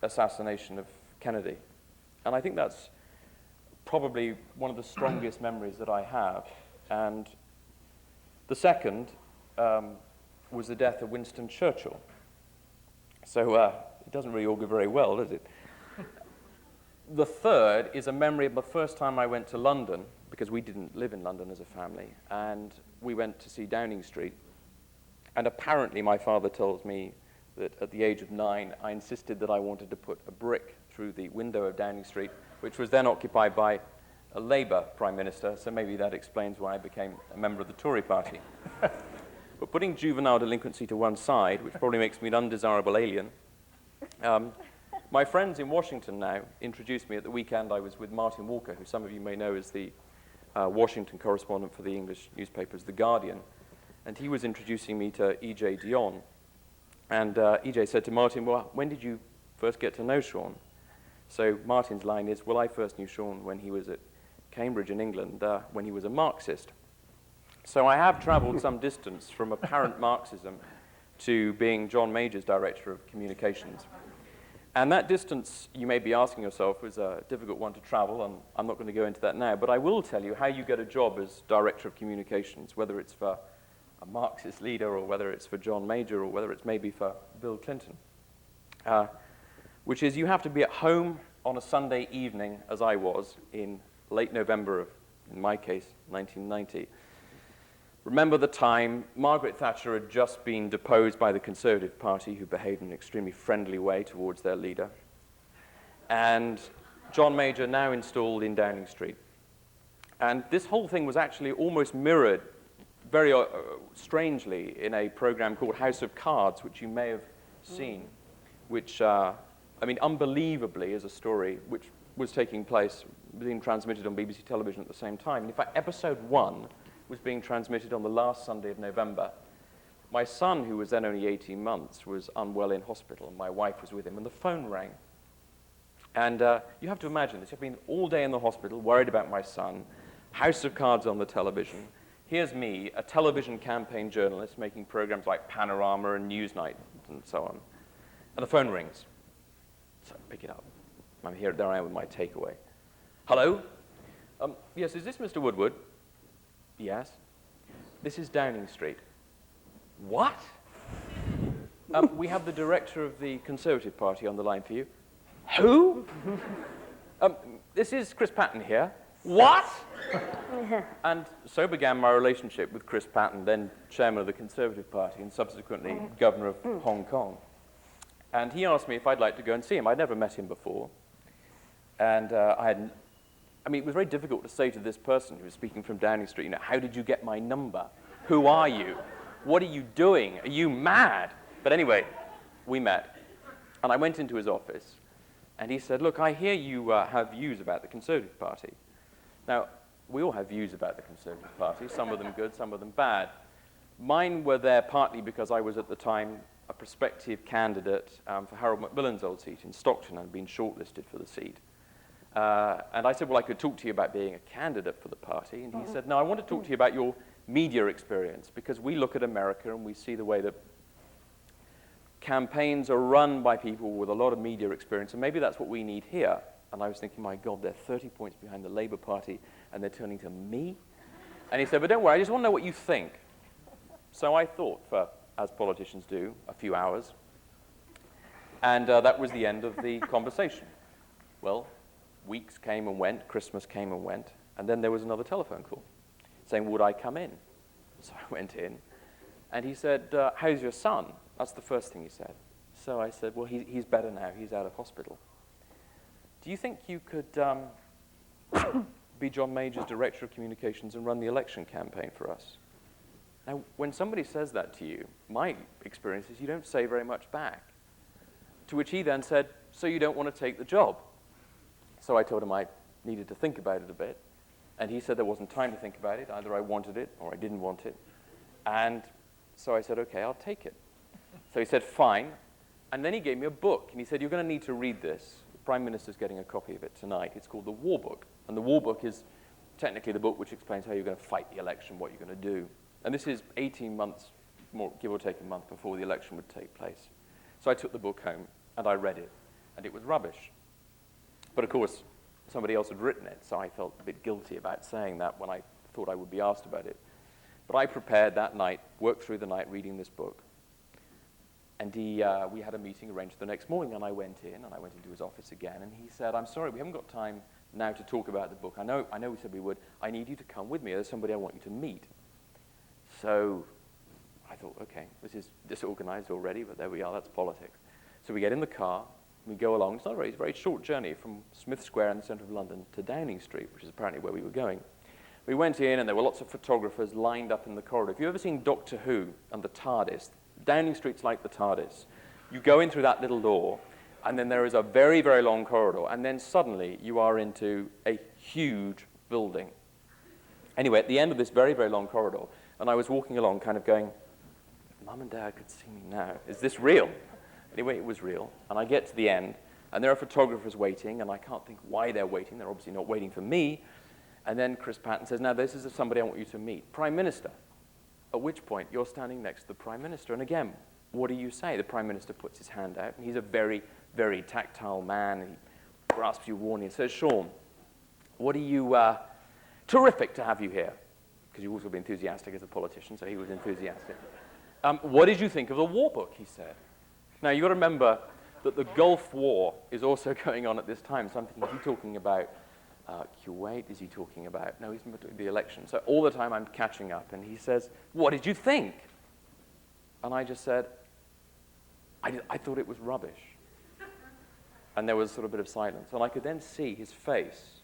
assassination of Kennedy. And I think that's probably one of the strongest memories that I have. And the second was the death of Winston Churchill. So it doesn't really augur very well, does it? The third is a memory of the first time I went to London, because we didn't live in London as a family, and we went to see Downing Street. And apparently my father tells me that at the age of 9, I insisted that I wanted to put a brick through the window of Downing Street, which was then occupied by a Labour Prime Minister, so maybe that explains why I became a member of the Tory party. But putting juvenile delinquency to one side, which probably makes me an undesirable alien, my friends in Washington now introduced me at the weekend. I was with Martin Walker, who some of you may know is the Washington correspondent for the English newspapers, The Guardian, and he was introducing me to E.J. Dionne. And E.J. said to Martin, well, when did you first get to know Sean? So Martin's line is, well, I first knew Sean when he was at Cambridge in England, when he was a Marxist. So I have traveled some distance from apparent Marxism to being John Major's Director of Communications. And that distance, you may be asking yourself, was a difficult one to travel, and I'm not going to go into that now, but I will tell you how you get a job as Director of Communications, whether it's for a Marxist leader, or whether it's for John Major, or whether it's maybe for Bill Clinton, which is you have to be at home on a Sunday evening, as I was, in late November of, in my case, 1990. Remember the time Margaret Thatcher had just been deposed by the Conservative Party, who behaved in an extremely friendly way towards their leader, and John Major now installed in Downing Street. And this whole thing was actually almost mirrored very strangely in a program called House of Cards, which you may have seen, which, I mean, unbelievably is a story which was taking place, being transmitted on BBC television at the same time. And in fact, episode 1 was being transmitted on the last Sunday of November. My son, who was then only 18 months, was unwell in hospital, and my wife was with him, and the phone rang. And you have to imagine this. I've been all day in the hospital, worried about my son, House of Cards on the television. Here's me, a television campaign journalist, making programs like Panorama and Newsnight and so on. And the phone rings. So I pick it up. I'm here, there I am with my takeaway. Hello? Yes, is this Mr. Woodward? Yes. This is Downing Street. What? We have the director of the Conservative Party on the line for you. Who? This is Chris Patten here. What? And so began my relationship with Chris Patten, then chairman of the Conservative Party and subsequently governor of Hong Kong. And he asked me if I'd like to go and see him. I'd never met him before. And I mean, it was very difficult to say to this person who was speaking from Downing Street, you know, how did you get my number? Who are you? What are you doing? Are you mad? But anyway, we met. And I went into his office. And he said, look, I hear you have views about the Conservative Party. Now, we all have views about the Conservative Party, some of them good, some of them bad. Mine were there partly because I was at the time a prospective candidate for Harold Macmillan's old seat in Stockton and been shortlisted for the seat. And I said, well, I could talk to you about being a candidate for the party. And he said, no, I want to talk to you about your media experience, because we look at America and we see the way that campaigns are run by people with a lot of media experience, and maybe that's what we need here. And I was thinking, my God, they're 30 points behind the Labour Party, and they're turning to me? And he said, but don't worry, I just want to know what you think. So I thought, for, as politicians do, a few hours. And that was the end of the conversation. Well, weeks came and went, Christmas came and went, and then there was another telephone call saying, would I come in? So I went in, and he said, how's your son? That's the first thing he said. So I said, well, he's better now. He's out of hospital. Do you think you could be John Major's Director of Communications and run the election campaign for us? Now, when somebody says that to you, my experience is you don't say very much back. To which he then said, so you don't want to take the job? So I told him I needed to think about it a bit. And he said there wasn't time to think about it. Either I wanted it or I didn't want it. And so I said, okay, I'll take it. So he said, fine. And then he gave me a book. And he said, you're going to need to read this. The Prime Minister's getting a copy of it tonight. It's called The War Book. And the War Book is technically the book which explains how you're going to fight the election, what you're going to do. And this is 18 months, more, give or take a month, before the election would take place. So I took the book home, and I read it. And it was rubbish. But of course, somebody else had written it, so I felt a bit guilty about saying that when I thought I would be asked about it. But I prepared that night, worked through the night reading this book. And we had a meeting arranged the next morning, and I went into his office again, and he said, I'm sorry, we haven't got time now to talk about the book. I know we said we would. I need you to come with me. There's somebody I want you to meet. So I thought, okay, this is disorganized already, but there we are, that's politics. So we get in the car, we go along. It's not a very short journey from Smith Square in the center of London to Downing Street, which is apparently where we were going. We went in, and there were lots of photographers lined up in the corridor. If you've ever seen Doctor Who and the TARDIS, Downing Street's like the TARDIS. You go in through that little door, and then there is a very, very long corridor, and then suddenly you are into a huge building. Anyway, at the end of this very, very long corridor, and I was walking along kind of going, Mum and Dad could see me now. Is this real? Anyway, it was real. And I get to the end, and there are photographers waiting, and I can't think why they're waiting. They're obviously not waiting for me. And then Chris Patten says, now this is somebody I want you to meet, Prime Minister. At which point, you're standing next to the Prime Minister. And again, what do you say? The Prime Minister puts his hand out, and he's a very, very tactile man. And he grasps you warmly and says, Sean, what are you, terrific to have you here. Because you've also been enthusiastic as a politician, so he was enthusiastic. What did you think of the War Book, he said. Now, you've got to remember that the Gulf War is also going on at this time. So I'm thinking, is he talking about Kuwait? Is he talking about, no, he's talking about the election. So all the time I'm catching up, and he says, what did you think? And I just said, I thought it was rubbish. And there was sort of a bit of silence. And I could then see his face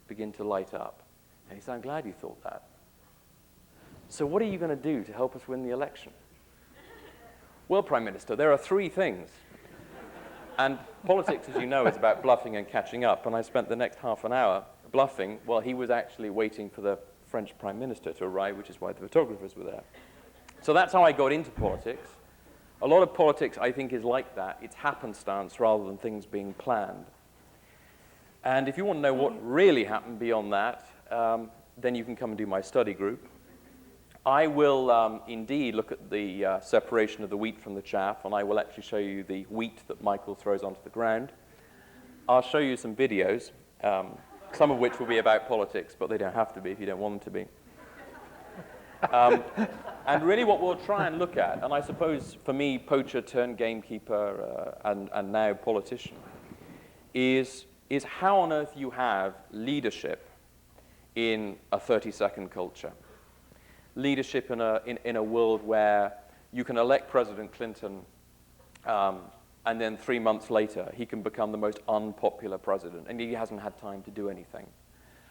begin to light up. And he said, I'm glad you thought that. So what are you going to do to help us win the election? Well, Prime Minister, there are 3 things. And politics, as you know, is about bluffing and catching up. And I spent the next half an hour bluffing while he was actually waiting for the French Prime Minister to arrive, which is why the photographers were there. So that's how I got into politics. A lot of politics, I think, is like that. It's happenstance rather than things being planned. And if you want to know what really happened beyond that, then you can come and do my study group. I will indeed look at the separation of the wheat from the chaff, and I will actually show you the wheat that Michael throws onto the ground. I'll show you some videos, some of which will be about politics, but they don't have to be if you don't want them to be. And really what we'll try and look at, and I suppose for me, poacher turned gamekeeper and now politician, is how on earth you have leadership in a 30-second culture. Leadership in a world where you can elect President Clinton and then 3 months later he can become the most unpopular president and he hasn't had time to do anything.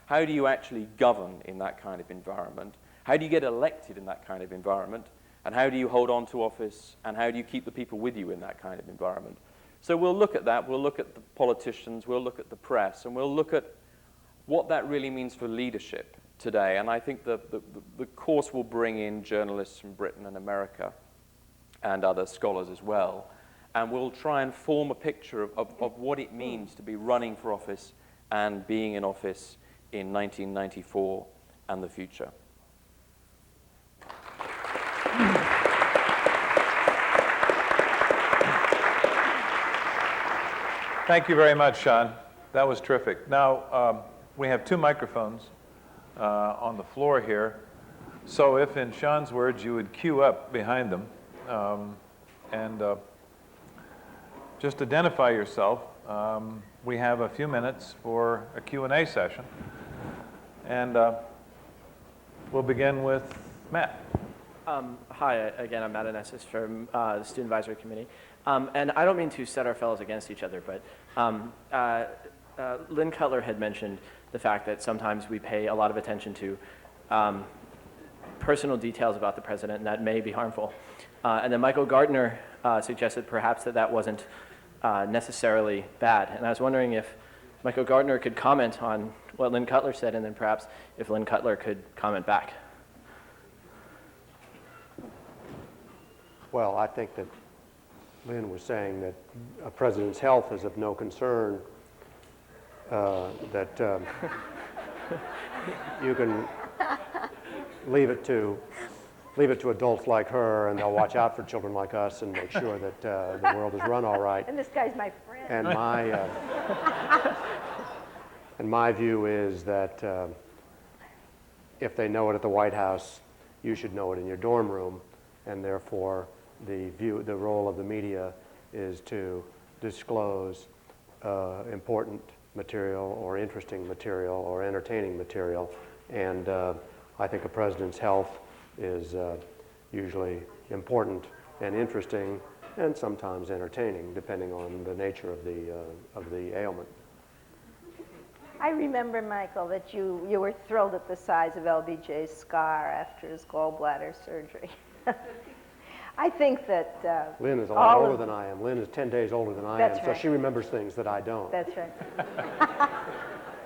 How do you actually govern in that kind of environment? How do you get elected in that kind of environment? And how do you hold on to office? And how do you keep the people with you in that kind of environment? So we'll look at that. We'll look at the politicians. We'll look at the press. And we'll look at what that really means for leadership today. And I think the course will bring in journalists from Britain and America and other scholars as well. And we'll try and form a picture of what it means to be running for office and being in office in 1994 and the future. Thank you very much, Sean. That was terrific. Now, we have 2 microphones on the floor here. So if, in Sean's words, you would queue up behind them and just identify yourself. We have a few minutes for a Q&A session. And we'll begin with Matt. Hi, again, I'm Matt Anessis from the Student Advisory Committee. And I don't mean to set our fellows against each other, but Lynn Cutler had mentioned the fact that sometimes we pay a lot of attention to personal details about the president, and that may be harmful. And then Michael Gartner suggested perhaps that wasn't necessarily bad. And I was wondering if Michael Gartner could comment on what Lynn Cutler said, and then perhaps if Lynn Cutler could comment back. Well, I think that Lynn was saying that a president's health is of no concern, that you can leave it to adults like her, and they'll watch out for children like us and make sure that the world is run all right. And this guy's my friend. And my view is that if they know it at the White House, you should know it in your dorm room, and therefore the role of the media is to disclose important material or interesting material or entertaining material. And I think a president's health is usually important and interesting and sometimes entertaining, depending on the nature of the ailment. I remember, Michael, that you were thrilled at the size of LBJ's scar after his gallbladder surgery. I think that Lynn is a lot older than I am. Lynn is 10 days older than I am, so she remembers things that I don't. That's right.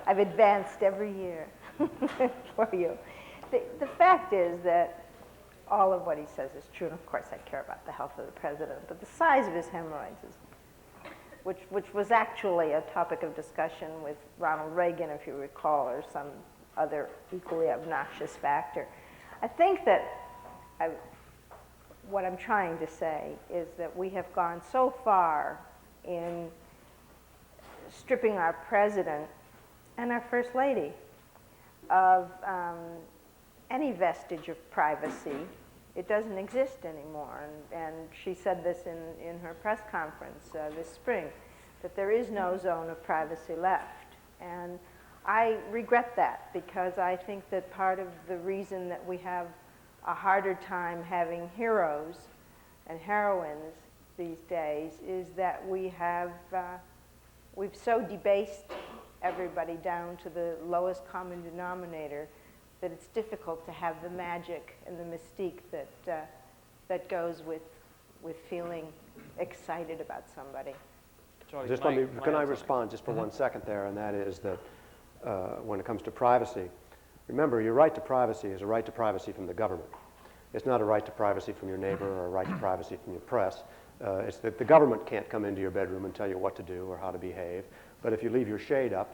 I've advanced every year for you. The fact is that all of what he says is true, and of course I care about the health of the president, but the size of his hemorrhoids is, which was actually a topic of discussion with Ronald Reagan, if you recall, or some other equally obnoxious factor. I think that what I'm trying to say is that we have gone so far in stripping our president and our first lady of any vestige of privacy. It doesn't exist anymore, and she said this in her press conference this spring, that there is no zone of privacy left. And I regret that, because I think that part of the reason that we have a harder time having heroes and heroines these days is that we've so debased everybody down to the lowest common denominator that it's difficult to have the magic and the mystique that goes with feeling excited about somebody. Charlie, Just can I respond just for 1 second there, and that is that when it comes to privacy, remember, your right to privacy is a right to privacy from the government. It's not a right to privacy from your neighbor or a right to privacy from your press. It's that the government can't come into your bedroom and tell you what to do or how to behave. But if you leave your shade up,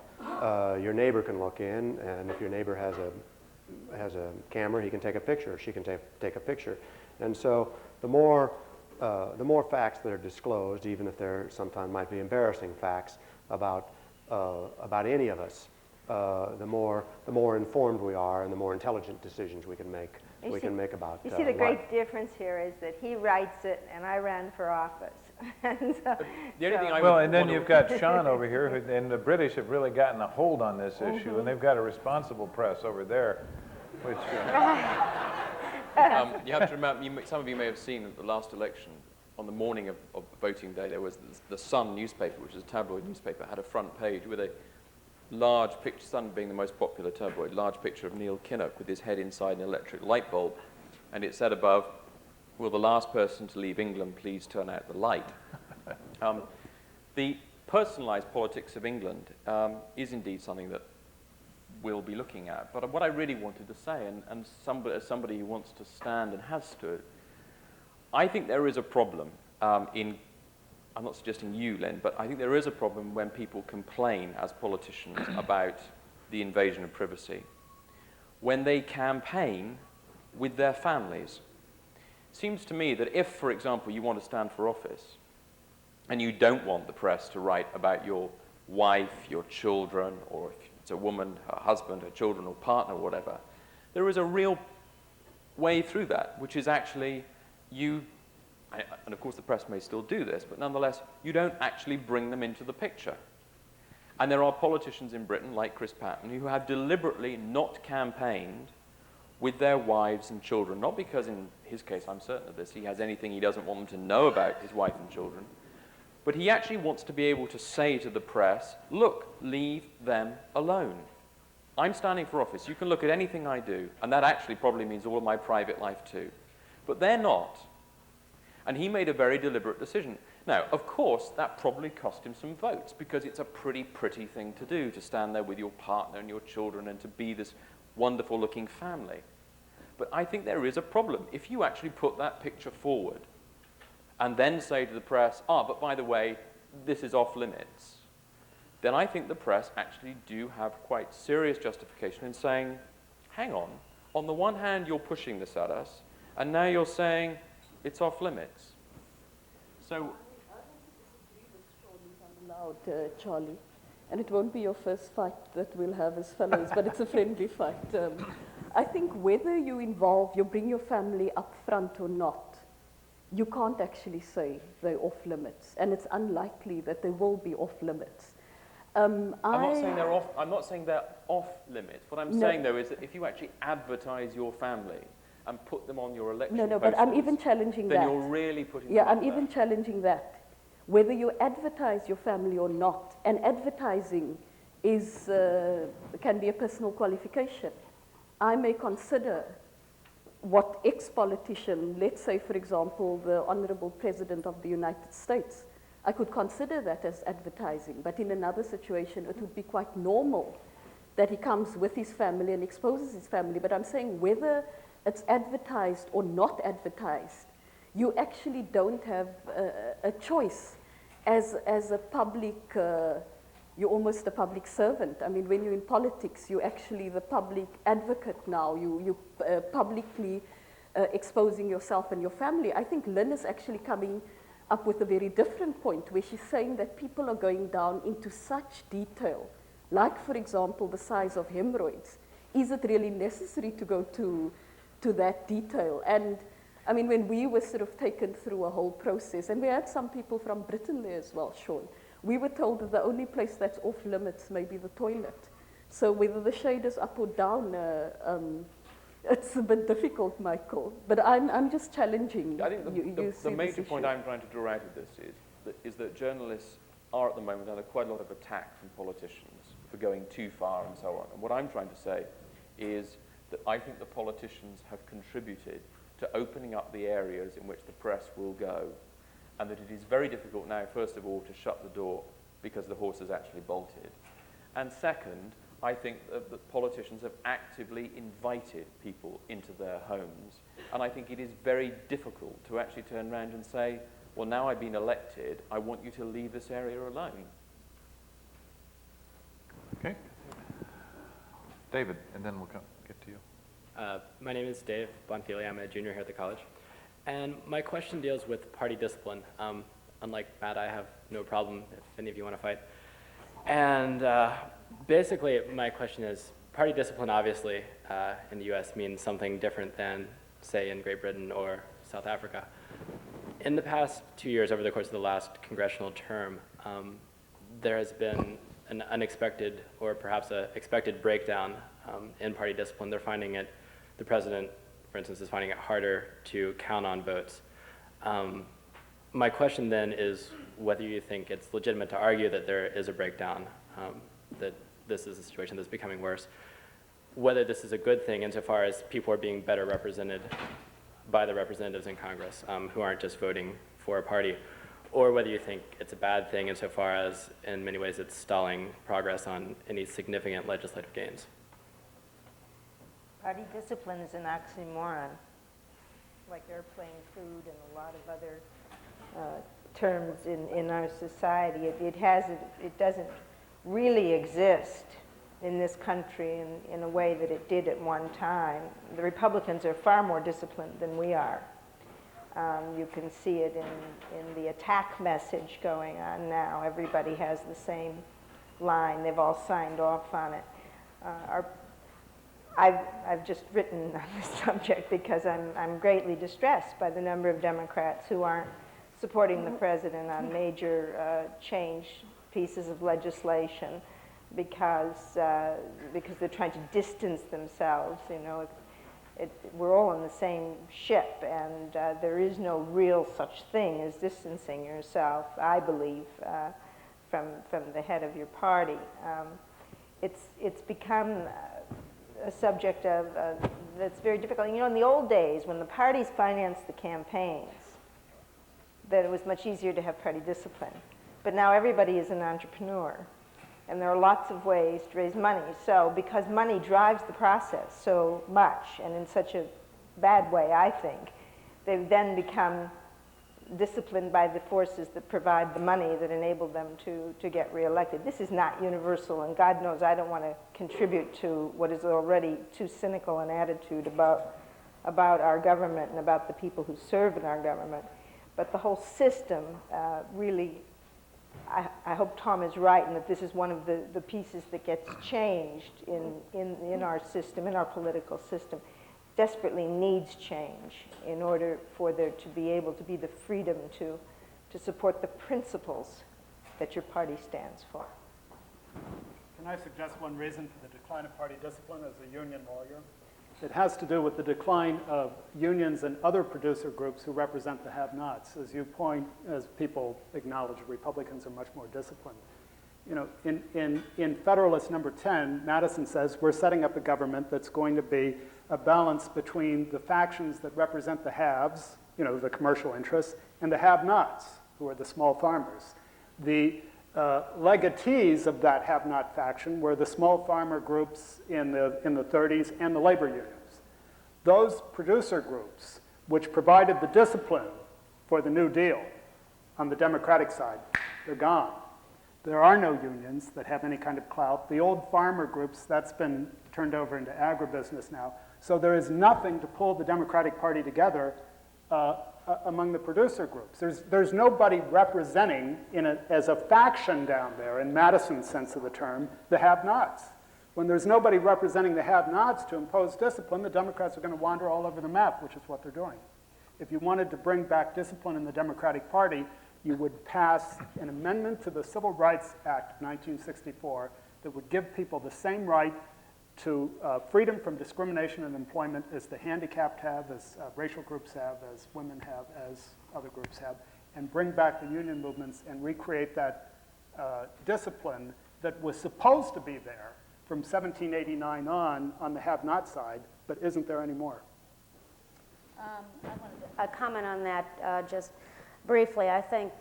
your neighbor can look in, and if your neighbor has a camera, he can take a picture, or she can take a picture. And so the more facts that are disclosed, even if there sometimes might be embarrassing facts about any of us, the more informed we are, and the more intelligent decisions we can make. About. You see, the great difference here is that he writes it, and I ran for office. And then you've got Sean over here, and the British have really gotten a hold on this issue, and they've got a responsible press over there, which. You have to remember, some of you may have seen at the last election, on the morning of voting day, there was the Sun newspaper, which is a tabloid newspaper, had a front page with a large picture, Sun being the most popular tabloid, large picture of Neil Kinnock with his head inside an electric light bulb, and it said above, "Will the last person to leave England please turn out the light?" The personalised politics of England is indeed something that we'll be looking at. But what I really wanted to say, and as somebody who wants to stand and has stood, I think there is a problem I'm not suggesting you, Lynn, but I think there is a problem when people complain as politicians about the invasion of privacy, when they campaign with their families. It seems to me that if, for example, you want to stand for office and you don't want the press to write about your wife, your children, or if it's a woman, her husband, her children, or partner, or whatever, there is a real way through that, which is actually you, and of course the press may still do this, but nonetheless, you don't actually bring them into the picture. And there are politicians in Britain, like Chris Patten, who have deliberately not campaigned with their wives and children, not because in his case, I'm certain of this, he has anything he doesn't want them to know about his wife and children, but he actually wants to be able to say to the press, look, leave them alone. I'm standing for office. You can look at anything I do, and that actually probably means all of my private life too. But they're not. And he made a very deliberate decision. Now, of course, that probably cost him some votes, because it's a pretty thing to do, to stand there with your partner and your children and to be this wonderful-looking family. But I think there is a problem. If you actually put that picture forward and then say to the press, but by the way, this is off limits, then I think the press actually do have quite serious justification in saying, hang on the one hand, you're pushing this at us, and now you're saying it's off limits. So Loud, Charlie, and it won't be your first fight that we'll have as fellows, but it's a friendly fight. I think whether you bring your family up front or not, you can't actually say they're off limits, and it's unlikely that they will be off limits. I'm not saying they're off limits. What I'm saying, though, is that if you actually advertise your family and put them on your election posters, but I'm even challenging that. Then you're really putting them Yeah, I'm out even there. challenging that. Whether you advertise your family or not, and advertising is, can be a personal qualification. I may consider what ex-politician, let's say, for example, the Honorable President of the United States, I could consider that as advertising, but in another situation, it would be quite normal that he comes with his family and exposes his family. But I'm saying whether it's advertised or not advertised, you actually don't have a choice as a public, you're almost a public servant. I mean, when you're in politics, you're actually the public advocate now. You publicly exposing yourself and your family. I think Lynn is actually coming up with a very different point, where she's saying that people are going down into such detail, like, for example, the size of hemorrhoids. Is it really necessary to go to that detail? And I mean, when we were sort of taken through a whole process, and we had some people from Britain there as well, Sean, we were told that the only place that's off limits may be the toilet. So whether the shade is up or down, it's a bit difficult, Michael. But I'm just challenging. I think the major point I'm trying to draw out of this is that journalists are at the moment under quite a lot of attack from politicians for going too far and so on. And what I'm trying to say is that I think the politicians have contributed to opening up the areas in which the press will go, and that it is very difficult now, first of all, to shut the door because the horse has actually bolted. And second, I think that politicians have actively invited people into their homes, and I think it is very difficult to actually turn around and say, well, now I've been elected, I want you to leave this area alone. Okay. David, and then we'll get to you. My name is Dave Bonfili. I'm a junior here at the college. And my question deals with party discipline. Unlike Matt, I have no problem if any of you want to fight. And basically, my question is, party discipline, obviously, in the US means something different than, say, in Great Britain or South Africa. In the past 2 years, over the course of the last congressional term, there has been an unexpected, or perhaps an expected breakdown in party discipline. They're finding it, the president, for instance, is finding it harder to count on votes. My question then is whether you think it's legitimate to argue that there is a breakdown, that this is a situation that's becoming worse, whether this is a good thing insofar as people are being better represented by the representatives in Congress who aren't just voting for a party, or whether you think it's a bad thing insofar as, in many ways, it's stalling progress on any significant legislative gains. Party discipline is an oxymoron, like airplane food and a lot of other terms in our society. It doesn't really exist in this country in a way that it did at one time. The Republicans are far more disciplined than we are. You can see it in the attack message going on now. Everybody has the same line. They've all signed off on it. I've just written on this subject because I'm greatly distressed by the number of Democrats who aren't supporting the president on major change pieces of legislation because they're trying to distance themselves. You know, we're all in the same ship, and there is no real such thing as distancing yourself, I believe, from the head of your party. It's become a subject of that's very difficult. You know, in the old days, when the parties financed the campaigns, that it was much easier to have party discipline. But now everybody is an entrepreneur, and there are lots of ways to raise money. So because money drives the process so much, and in such a bad way, I think, they've then become disciplined by the forces that provide the money that enable them to get reelected. This is not universal, and God knows I don't want to contribute to what is already too cynical an attitude about our government and about the people who serve in our government. But the whole system really, I hope Tom is right, and that this is one of the pieces that gets changed in our system, in our political system. Desperately needs change in order for there to be able to be the freedom to support the principles that your party stands for. Can I suggest one reason for the decline of party discipline as a union lawyer? It has to do with the decline of unions and other producer groups who represent the have-nots. As people acknowledge, Republicans are much more disciplined. You know, in Federalist number 10, Madison says we're setting up a government that's going to be a balance between the factions that represent the haves, you know, the commercial interests, and the have-nots, who are the small farmers. The legatees of that have-not faction were the small farmer groups in the 30s and the labor unions. Those producer groups, which provided the discipline for the New Deal on the Democratic side, they're gone. There are no unions that have any kind of clout. The old farmer groups, that's been turned over into agribusiness now. So there is nothing to pull the Democratic Party together among the producer groups. There's nobody representing as a faction down there, in Madison's sense of the term, the have-nots. When there's nobody representing the have-nots to impose discipline, the Democrats are going to wander all over the map, which is what they're doing. If you wanted to bring back discipline in the Democratic Party, you would pass an amendment to the Civil Rights Act of 1964 that would give people the same right to freedom from discrimination in employment as the handicapped have, as racial groups have, as women have, as other groups have, and bring back the union movements and recreate that discipline that was supposed to be there from 1789 on the have-not side, but isn't there anymore. I wanted to comment on that just briefly. I think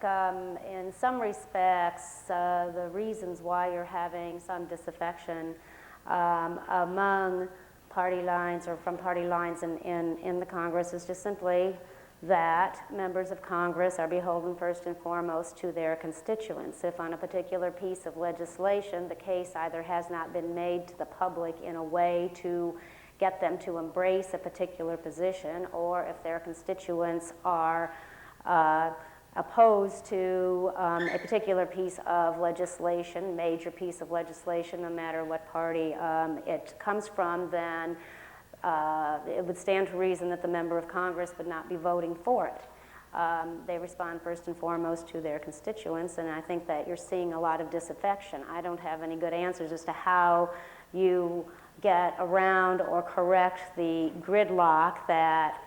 in some respects, the reasons why you're having some disaffection among party lines or from party lines in the Congress is just simply that members of Congress are beholden first and foremost to their constituents. If on a particular piece of legislation the case either has not been made to the public in a way to get them to embrace a particular position, or if their constituents are opposed to a particular piece of legislation, major piece of legislation, no matter what party it comes from, then it would stand to reason that the member of Congress would not be voting for it. They respond first and foremost to their constituents, and I think that you're seeing a lot of disaffection. I don't have any good answers as to how you get around or correct the gridlock that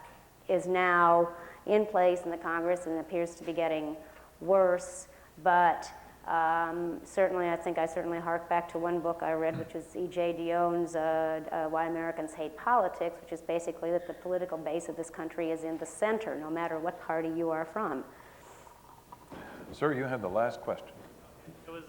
is now in place in the Congress and appears to be getting worse, but certainly I certainly hark back to one book I read, which is E.J. Dionne's Why Americans Hate Politics, which is basically that the political base of this country is in the center, no matter what party you are from. Sir, you have the last question. It was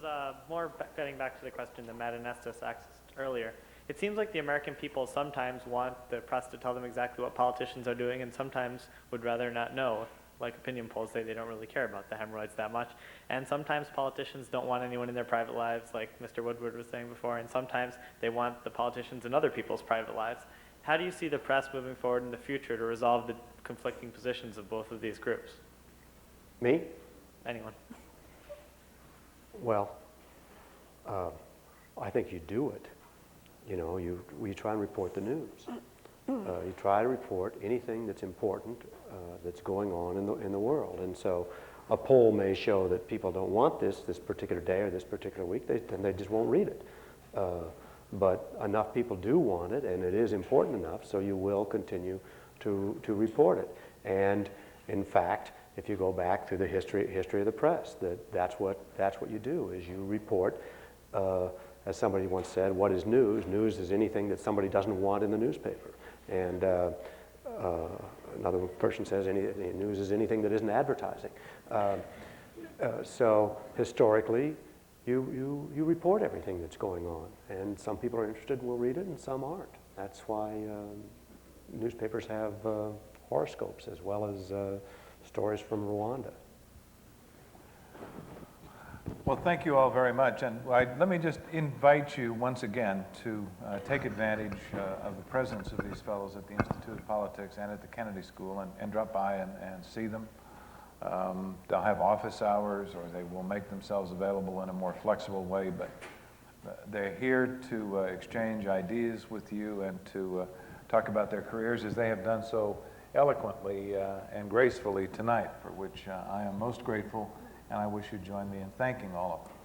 more getting back to the question that Matt Anestis asked earlier. It seems like the American people sometimes want the press to tell them exactly what politicians are doing and sometimes would rather not know. Like opinion polls say they don't really care about the hemorrhoids that much. And sometimes politicians don't want anyone in their private lives, like Mr. Woodward was saying before, and sometimes they want the politicians in other people's private lives. How do you see the press moving forward in the future to resolve the conflicting positions of both of these groups? Me? Anyone. Well, I think you do it. You know, we try and report the news. You try to report anything that's important that's going on in the world. And so a poll may show that people don't want this particular day or this particular week, then they just won't read it. But enough people do want it, and it is important enough, so you will continue to report it. And in fact, if you go back through the history of the press, that's what you do, is you report. As somebody once said, what is news? News is anything that somebody doesn't want in the newspaper. And another person says news is anything that isn't advertising. So historically, you report everything that's going on. And some people are interested and will read it, and some aren't. That's why newspapers have horoscopes as well as stories from Rwanda. Well, thank you all very much. And let me just invite you once again to take advantage of the presence of these fellows at the Institute of Politics and at the Kennedy School and drop by and see them. They'll have office hours, or they will make themselves available in a more flexible way, but they're here to exchange ideas with you and to talk about their careers as they have done so eloquently and gracefully tonight, for which I am most grateful, and I wish you'd join me in thanking all of them.